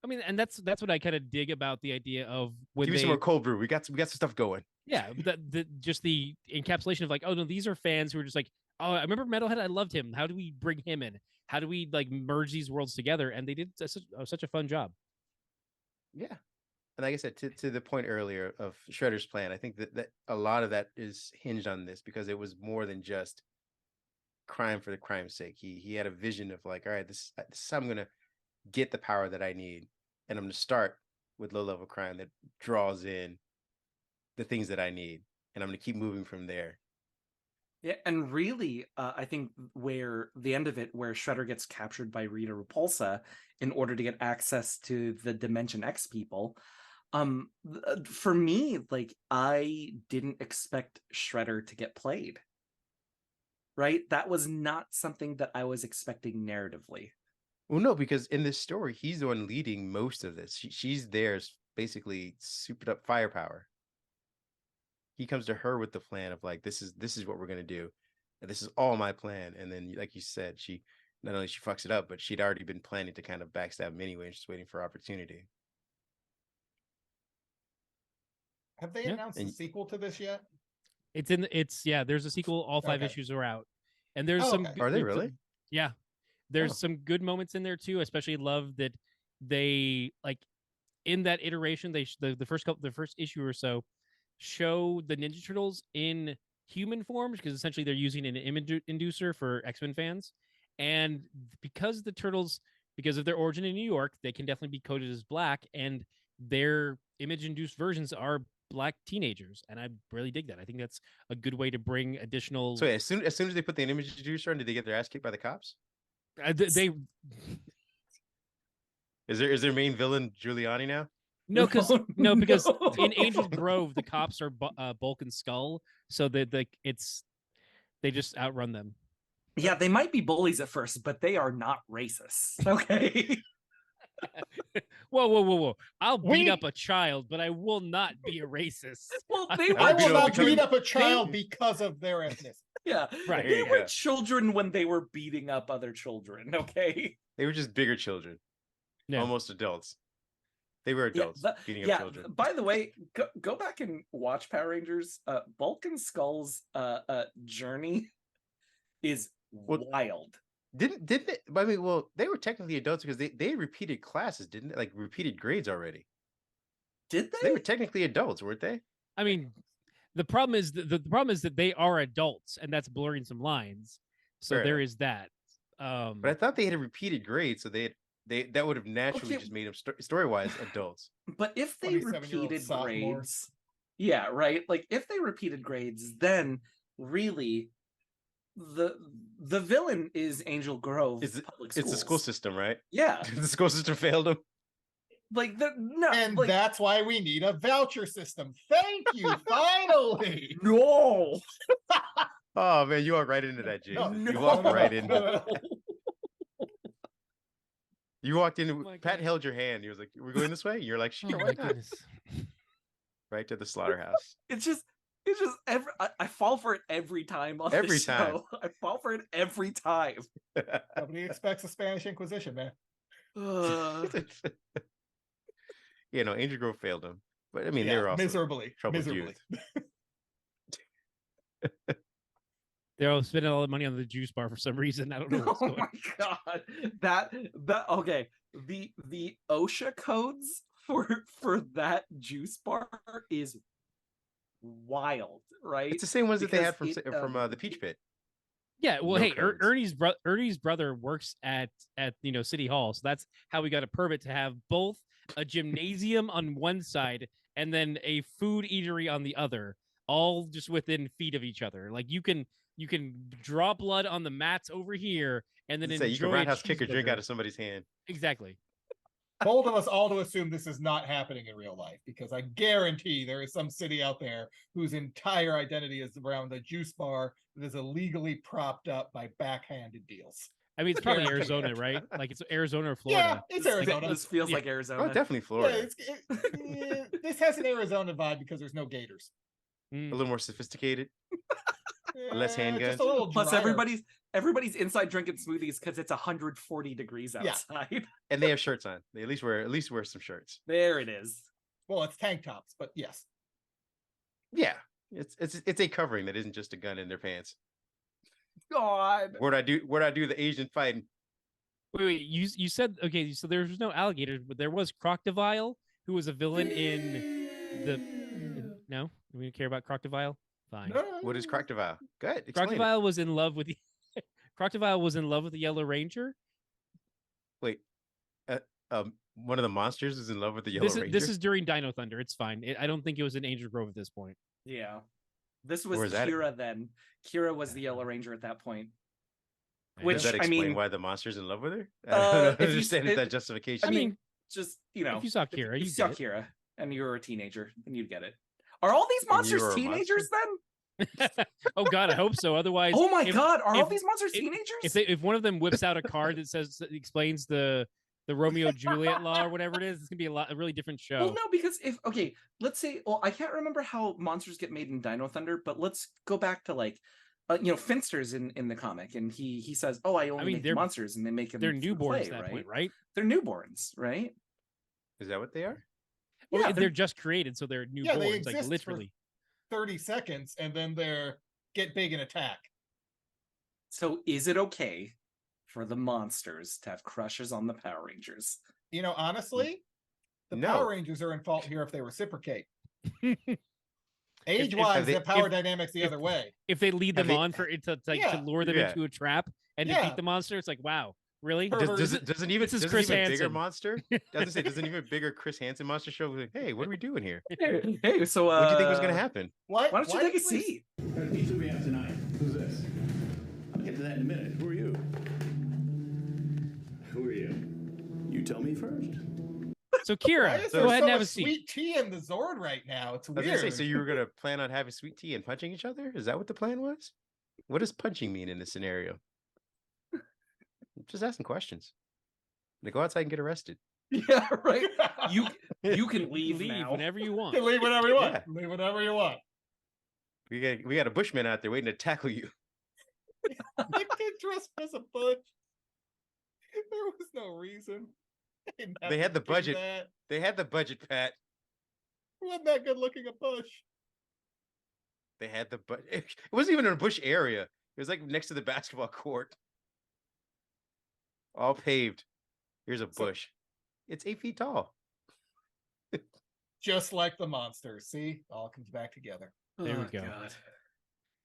I mean, and that's what I kind of dig about the idea of when Give me some more cold brew. We got some stuff going. Yeah, just the encapsulation of like, oh no, these are fans who are just like, oh, I remember Metalhead, I loved him. How do we bring him in? How do we like merge these worlds together? And they did such a fun job. Yeah. And like I said, to the point earlier of Shredder's plan, I think that a lot of that is hinged on this because it was more than just crime for the crime's sake. He had a vision of like, all right, this is how I'm going to get the power that I need. And I'm going to start with low-level crime that draws in the things that I need. And I'm going to keep moving from there. Yeah, and really, I think where the end of it, where Shredder gets captured by Rita Repulsa in order to get access to the Dimension X people, for me, like, I didn't expect Shredder to get played. Right? That was not something that I was expecting narratively. Well, no, because in this story, he's the one leading most of this. She's there as basically souped up firepower. He comes to her with the plan of like, this is what we're gonna do, and this is all my plan. And then, like you said, she not only she fucks it up, but she'd already been planning to kind of backstab him anyway, and she's waiting for opportunity. Have they announced a sequel to this yet? There's a sequel. All 5 issues are out, and there's Are they really? Yeah, there's some good moments in there too. Especially love that they like in that iteration. The first issue or so show the Ninja Turtles in human forms because essentially they're using an image inducer for X-Men fans, and because the Turtles, because of their origin in New York, they can definitely be coded as black, and their image induced versions are black teenagers, and I really dig that. I think that's a good way to bring additional. So as soon as they put the image inducer on, did they get their ass kicked by the cops? They is their main villain Giuliani now? No, because in Angel's Grove the cops are Bulk and Skull, so they just outrun them. Yeah, they might be bullies at first, but they are not racist. Okay. Whoa! I'll beat up a child, but I will not be a racist. Well, I will not beat up a child because of their ethnicity. Yeah, right. They were children when they were beating up other children. Okay, they were just bigger children, almost adults. They were adults beating up children. By the way, go back and watch Power Rangers. Bulk and Skull's journey is wild. Didn't they? I mean, well, they were technically adults because they repeated classes, didn't they? Like repeated grades already. Did they? They were technically adults, weren't they? I mean, the problem is the problem is that they are adults, and that's blurring some lines. So Fair there enough. is that. But I thought they had a repeated grades, so they that would have naturally just made them story wise adults. But if they repeated grades, yeah, right. Like if they repeated grades, then really. The villain is Angel Grove public schools. It's the school system, right? Yeah. The school system failed them. That's why we need a voucher system. Thank you. Finally. No. Oh man, you walked right into that, Jay. You walked right in. You walked in. Pat held your hand. He was like, "We're going this way." You're like, "Sure, why not?" Right to the slaughterhouse. It's just I fall for it every time on every the show. time. I fall for it every time. Nobody expects a Spanish Inquisition, man. Yeah, no, Angel Grove failed them, but I mean they were also miserably. Youth. They're all spending all the money on the juice bar for some reason. I don't know. Oh my god, that okay. The OSHA codes for that juice bar is wild, right? It's the same ones that they had from the Peach Pit. Yeah, well, hey, Ernie's brother works at City Hall, so that's how we got a permit to have both a gymnasium on one side and then a food eatery on the other, all just within feet of each other. Like you can draw blood on the mats over here, and then you can roundhouse kick a drink out of somebody's hand. Exactly. Bold of us all to assume this is not happening in real life, because I guarantee there is some city out there whose entire identity is around a juice bar that is illegally propped up by backhanded deals. I mean, it's probably Arizona, right? Like it's Arizona or Florida. Yeah, it's Arizona. This feels like Arizona. Oh, definitely Florida. Yeah, this has an Arizona vibe because there's no gators. A little more sophisticated. Less handguns. Just a little Plus, drier. everybody's inside drinking smoothies because it's 140 degrees outside. And they have shirts on. They at least wear some shirts. There it is. Well, it's tank tops, but yes. Yeah, it's a covering that isn't just a gun in their pants. God. Where'd I do the Asian fighting? Wait, you said okay, so there was no alligators, but there was Crocodile, who was a villain in the. No, we don't care about Crocodile. Fine. No. What is Crocodile? Good. Explain it. Crocodile was in love with Crocodile was in love with the Yellow Ranger. Wait, one of the monsters is in love with the Yellow Ranger. This is during Dino Thunder. It's fine. I don't think it was in Angel Grove at this point. Yeah. This was Where's that? Kira then. Kira was the Yellow Ranger at that point. Does that explain why the monster's in love with her? I don't understand that justification. I mean, just, if you saw Kira, if you you saw get it. Kira and you were a teenager, then you'd get it. Are all these monsters were a teenagers then? Oh God, I hope so. Otherwise, Oh my God, are all if- these monsters teenagers? if one of them whips out a card that explains the Romeo Juliet law or whatever it is, it's gonna be a really different show. Well, no, because let's say, I can't remember how monsters get made in Dino Thunder, but let's go back to Finster's in the comic, and he says, "Oh, I only make they're monsters," and they make them. They're through newborns play, at that right? point, right? They're newborns, right? Is that what they are? Well, Yeah, they're just created, so they're Yeah, they newborns, like exist literally. 30 seconds, and then they're get big and attack. So is it okay for the monsters to have crushes on the Power Rangers? You know, honestly, the No. Power Rangers are in fault here if they reciprocate. Age-wise, they- the power dynamics the other way. If they lead Have them they- on to Yeah. lure them Yeah. into a trap and Yeah. defeat the monster, it's like, wow, really? Does Doesn't even This is doesn't Chris even bigger Hansen. monster? Doesn't even bigger Chris Hansen monster show? Like, hey, what are we doing here? Hey, so What do you think was going to happen? Why don't you take a did we- seat? What pizza we have tonight? Who's this? I'll get to that in a minute. Who are you? Who are you? You tell me first. So Why Kira, is go there ahead so and have much a seat. sweet tea in the Zord right now? It's I was weird. gonna say, so you were gonna plan on having sweet tea and punching each other? Is that what the plan was? What does punching mean in this scenario? I'm just asking questions. They go outside and get arrested. Yeah, right. You can leave Leave now. whenever you You want. can leave whenever you want. Yeah. Leave whenever you want. We got a bushman out there waiting to tackle you. They did dress as a bush. There was no reason. Didn't have They had to the do budget. that. They had the budget, Pat. Wasn't that good looking a bush? They had the budget. It wasn't even in a bush area. It was like next to the basketball court. All paved. Here's a bush. It's 8 feet tall. Just like the monsters. See, all comes back together. There we Oh, go.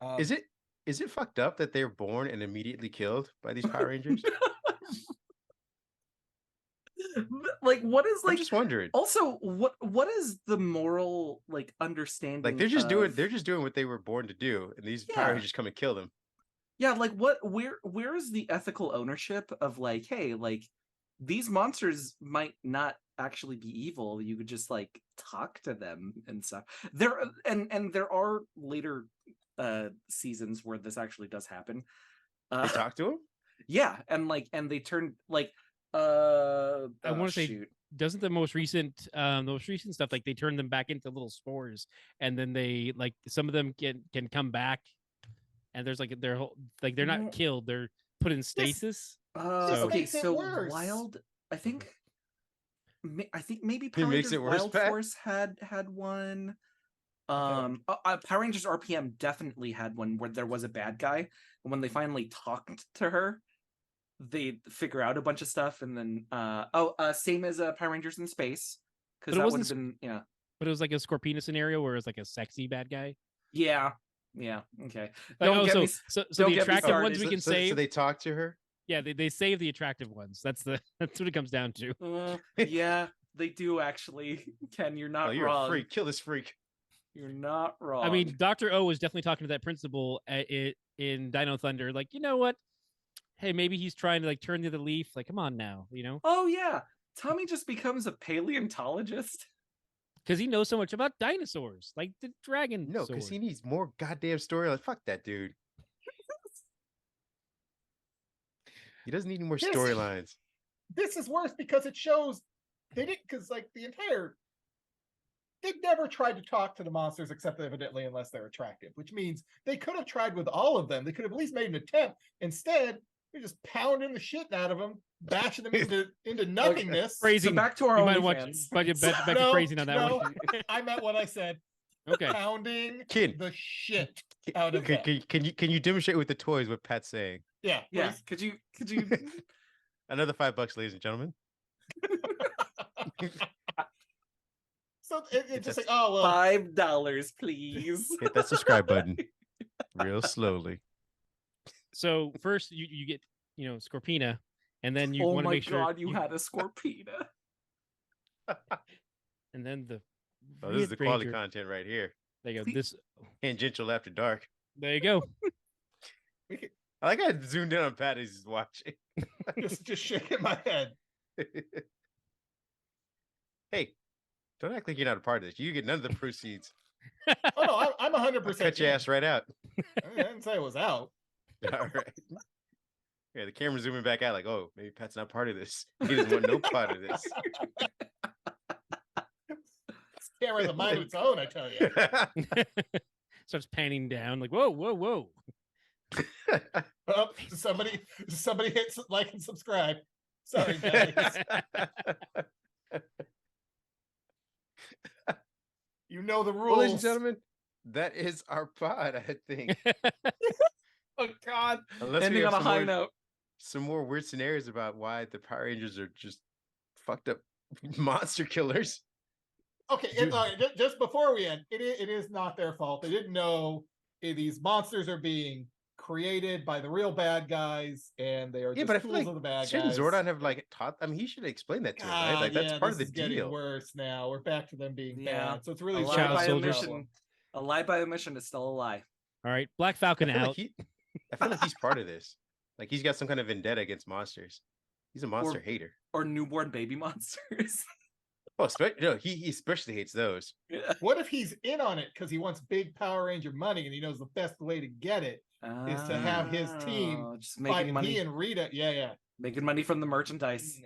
God. Is it fucked up that they're born and immediately killed by these Power Rangers? Like, what is I'm just wondering. Also, what is the moral understanding? Like they're just doing what they were born to do, and these Power Yeah. Rangers come and kill them. Yeah, where is the ethical ownership of hey, these monsters might not actually be evil. You could just talk to them and stuff. There are later seasons where this actually does happen. They talk to them. Yeah, and they turn I want to say, shoot. doesn't the most recent stuff they turn them back into little spores, and then they some of them can come back, and there's they're they're not killed, they're put in stasis. Okay, makes it so worse. Wild, I think maybe It Power makes Rangers it worse, Wild Pat? Force had one. Power Rangers RPM definitely had one where there was a bad guy, and when they finally talked to her, they figure out a bunch of stuff, and then same as Power Rangers in Space, because But it that would wasn't have been But it was like a Scorpina scenario where it was a sexy bad guy. yeah okay. Don't get me so don't the get me attractive started. ones we can so save. they talk to her. Yeah, they save the attractive ones. That's what it comes down to. Yeah, they do actually. Ken, you're not Oh, you're wrong. a freak. Kill this freak. You're not wrong. I mean, Dr. O was definitely talking to that principal in Dino Thunder. You know what? Hey, maybe he's trying to turn the other leaf. Come on now, oh yeah, Tommy just becomes a paleontologist. because he knows so much about dinosaurs, like the dragon. No, because sword. he needs more goddamn story. Fuck that dude. He doesn't need any more Yes. storylines. This is worse because it shows they didn't, because the entire they never tried to talk to the monsters except evidently unless they're attractive, which means they could have tried with all of them. They could have at least made an attempt. Instead, they're just pounding the shit out of them, bashing them into nothingness. So back to our OnlyFans. Back to phrasing on that one. I meant what I said. Okay. Pounding the shit out of can, them. can you demonstrate with the toys what Pat's saying? Yeah. Yeah. Could you Another $5, ladies and gentlemen. So it's just like, oh well, $5, please. Hit that subscribe button real slowly. So first you get Scorpina, and then you want to make sure. Oh my god, you had a Scorpina. And then the this is the quality content right here. There you go. This tangential after dark. There you go. I like how I zoomed in on Pat as he's watching. just shaking my head. Hey, don't act like you're not a part of this. You get none of the proceeds. Oh no, I'm 100%. Cut your ass right out. I didn't say it was out. All right. Yeah, the camera's zooming back out like, oh, maybe Pat's not part of this. He doesn't want no part of this. This camera has a mind of its own, I tell you. Starts panning down like, whoa, whoa, whoa. Oh, somebody hit like and subscribe. Sorry, guys. You know the rules. Well, ladies and gentlemen, that is our pod, I think. Oh God! Unless ending on a high note. Some more weird scenarios about why the Power Rangers are just fucked up monster killers. Okay, just before we end, it is not their fault. They didn't know these monsters are being created by the real bad guys, and they are just but I feel tools like of the bad shouldn't guys. Zordon have taught? I mean, he should explain that to him, right? Like that's part of the getting deal. Worse now. We're back to them being bad, so it's really a lie by omission is still a lie. All right, Black Falcon out. I feel like he's part of this. Like he's got some kind of vendetta against monsters. He's a monster hater. Or newborn baby monsters. Oh, no, he especially hates those. Yeah. What if he's in on it because he wants big Power Ranger money and he knows the best way to get it is to have his team just making money. He and Rita, making money from the merchandise.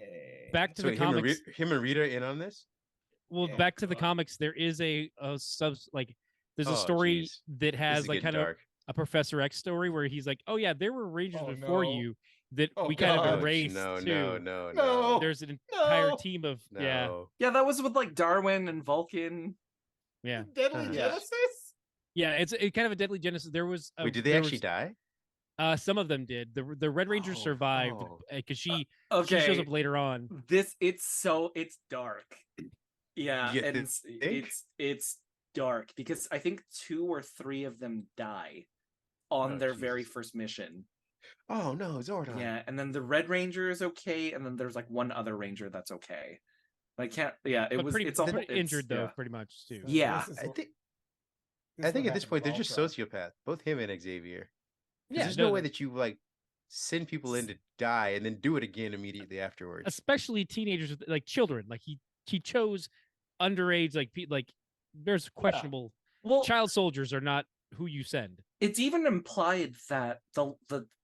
Back to the comics. Him and Rita in on this? Well, back to the comics. There is there's a story that has like kind of a Professor X story where he's like, oh yeah, there were Rangers before you that we kind of erased too. No. There's an entire team of yeah, that was with like Darwin and Vulcan. Yeah, Deadly Genesis. Yeah, it's kind of a Deadly Genesis. There was wait, did they actually die? Some of them did. The Red Ranger survived because she shows up later on. It's dark. Yeah, and it's dark because I think 2 or 3 of them die on their very first mission. Oh no, Zordon. Yeah, and then the Red Ranger is okay, and then there's like one other Ranger that's okay. I can't. Yeah, it's all injured though, pretty much too. Yeah, I think at this point they're just sociopaths, both him and Xavier. Yeah, there's no way that you like send people in to die and then do it again immediately afterwards. Especially teenagers, like children. Like he chose underage, like there's questionable. Well, child soldiers are not who you send. It's even implied that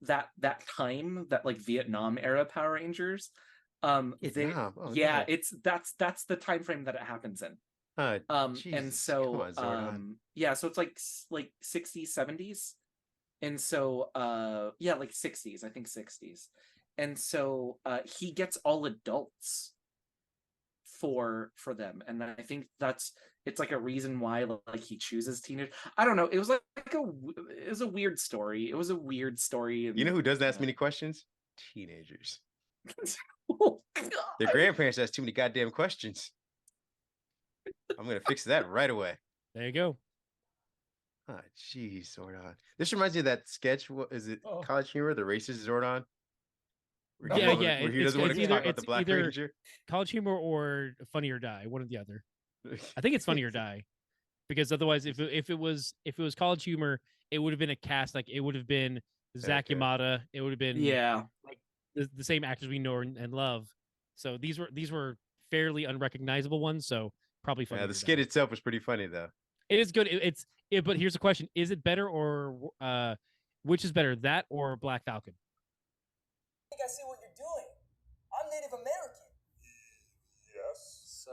that time that like Vietnam era Power Rangers, that's the time frame that it happens in. And so so it's like 60s, 70s. And so like 60s, I think 60s. And so he gets all adults for them, and I think it's like a reason why like he chooses teenage. I don't know. It was a weird story. It was a weird story. And, you know who doesn't ask many questions? Teenagers. Oh, God. Their grandparents ask too many goddamn questions. I'm gonna fix that right away. There you go. Ah, jeez, Zordon. This reminds me of that sketch. What is it? College Humor, the racist Zordon. Where he doesn't want to talk about the Black Ranger. College Humor or Funny or Die, one or the other. I think it's Funny or Die, because otherwise, if it was College Humor, it would have been a cast. Like it would have been Zach Yamada. It would have been like the same actors we know and love. So these were fairly unrecognizable ones. So probably Funny. Yeah, the skit itself was pretty funny though. It is good. But here's the question: is it better or which is better, that or Black Falcon? I think I see what you're doing. I'm Native American. Yes. So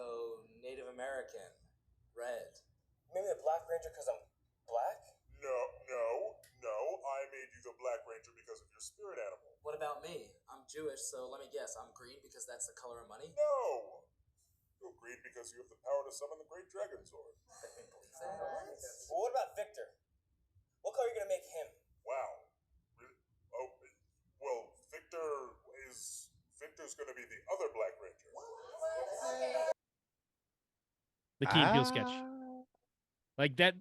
Native American, red. made me the Black Ranger because I'm black? No. I made you the Black Ranger because of your spirit animal. What about me? I'm Jewish, so let me guess. I'm green because that's the color of money? No! You're green because you have the power to summon the Great Dragon Zord. Well, what about Victor? What color are you gonna make him? Wow. Really? Oh, well, Victor's gonna be the other Black Ranger. The Key and Peele sketch. Like that.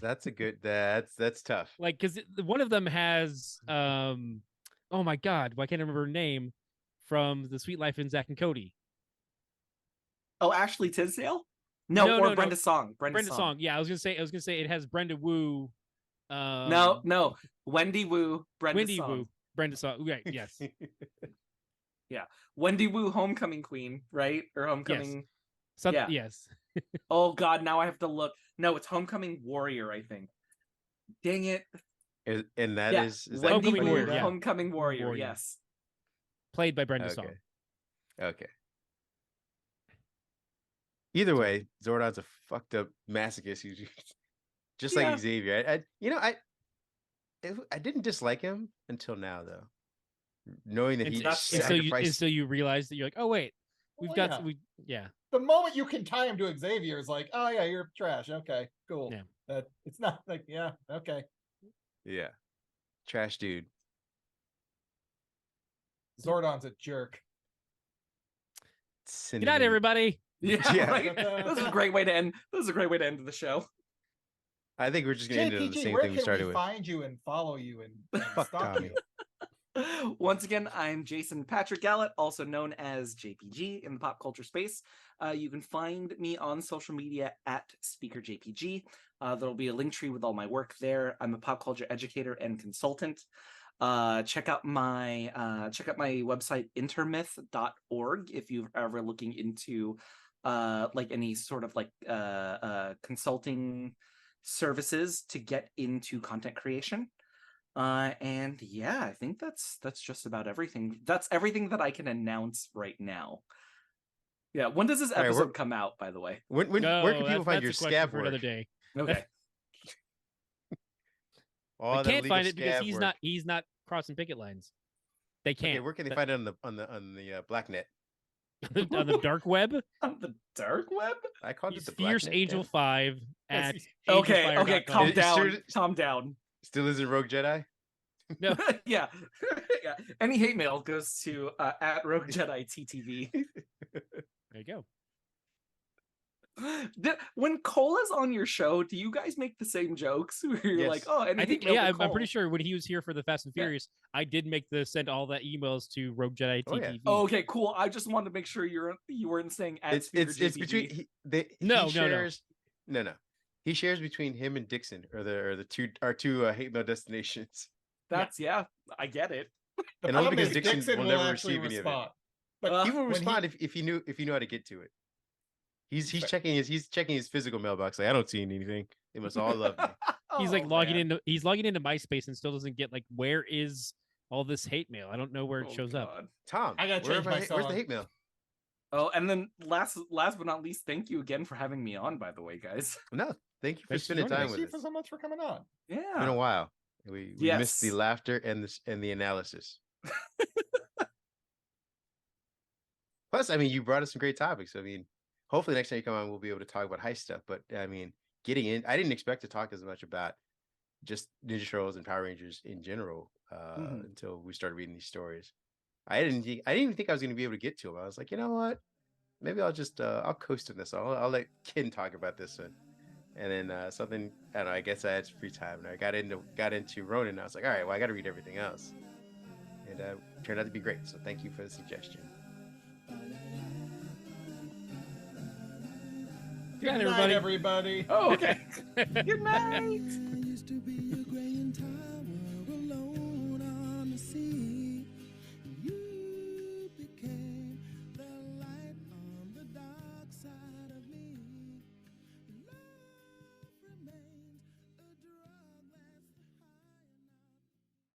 That's a good. That's tough. Like, because one of them has. Oh my God, why can't I remember her name? From The Sweet Life in Zack and Cody. Oh, Ashley Tisdale? No, Brenda Song. Brenda Song. Yeah, I was gonna say it has Brenda Wu. No, Wendy Wu. Brenda Song. Brenda Song. Right. Yes. Yeah, Wendy Wu, Homecoming Queen, right? Or Homecoming. Yes. Yes. Oh God, now I have to look. No, it's Homecoming Warrior, I think. Dang it. And that is Wendy Homecoming Wu, Warrior, yeah. Homecoming Warrior. Yes. Played by Brenda Song. Okay. Either way, Zordon's a fucked up masochist who's just like Xavier. I didn't dislike him until now, though. Knowing that he sacrificed. So you realize that you're like, oh wait, yeah. The moment you can tie him to Xavier is like, oh yeah, you're trash. Okay, cool. Yeah. It's not like, yeah, okay. Yeah. Trash dude. Zordon's a jerk. Good night, everybody. Yeah. Right? This is a great way to end. This is a great way to end the show. I think we're just gonna end it on the same where thing we started with. Find you and follow you and Fuck stalk Tommy. you? Once again, I'm Jason Patrick Gallett, also known as JPG in the pop culture space. You can find me on social media at SpeakerJPG. There'll be a link tree with all my work there. I'm a pop culture educator and consultant. Check out my website intermyth.org if you're ever looking into like any sort of like consulting services to get into content creation. And yeah, I think that's just about everything. That's everything that I can announce right now. Yeah, when does this episode come out, by the way? Where can people find your scab for work? Another day. Okay. They can't find it because he's not crossing picket lines. They can't. Okay, where can they find it on the black net? On the dark web? On the dark web? I called it the Fierce black Angel net. 5 at Okay, calm down. Calm down. Still isn't Rogue Jedi? No. Yeah. Any hate mail goes to at Rogue Jedi TTV. There you go. When Cola's on your show, do you guys make the same jokes? Where you're like, oh, I think I'm pretty sure when he was here for the Fast and Furious, I did send all that emails to Rogue Jedi TTV. Oh, okay, cool. I just wanted to make sure you weren't saying it's between No. He shares between him and Dixon, or our two hate mail destinations. That's I get it. And only because Dixon will never receive any of it. But he will respond if you knew how to get to it. He's checking his physical mailbox. Like, I don't see anything. They must all love me. He's like logging into MySpace and still doesn't get like, where is all this hate mail? I don't know where it shows up. Tom, I gotta change my song. Where's the hate mail? Oh, and then last but not least, thank you again for having me on, by the way, guys. No, thank you for spending time with us. Thank you so much for coming on. Yeah. It's been a while. We missed the laughter and the analysis. Plus, I mean, you brought us some great topics. I mean, hopefully next time you come on, we'll be able to talk about heist stuff. But I mean, getting in, I didn't expect to talk as much about just Ninja Turtles and Power Rangers in general until we started reading these stories. I didn't even think I was going to be able to get to them. I was like, you know what? Maybe I'll just I'll coast in this. I'll let Ken talk about this one. And then something, I don't know, I guess I had some free time and I got into Ronin. And I was like, all right, well, I got to read everything else. And it turned out to be great. So thank you for the suggestion. Good night, everybody. everybody. Oh, okay. Good night.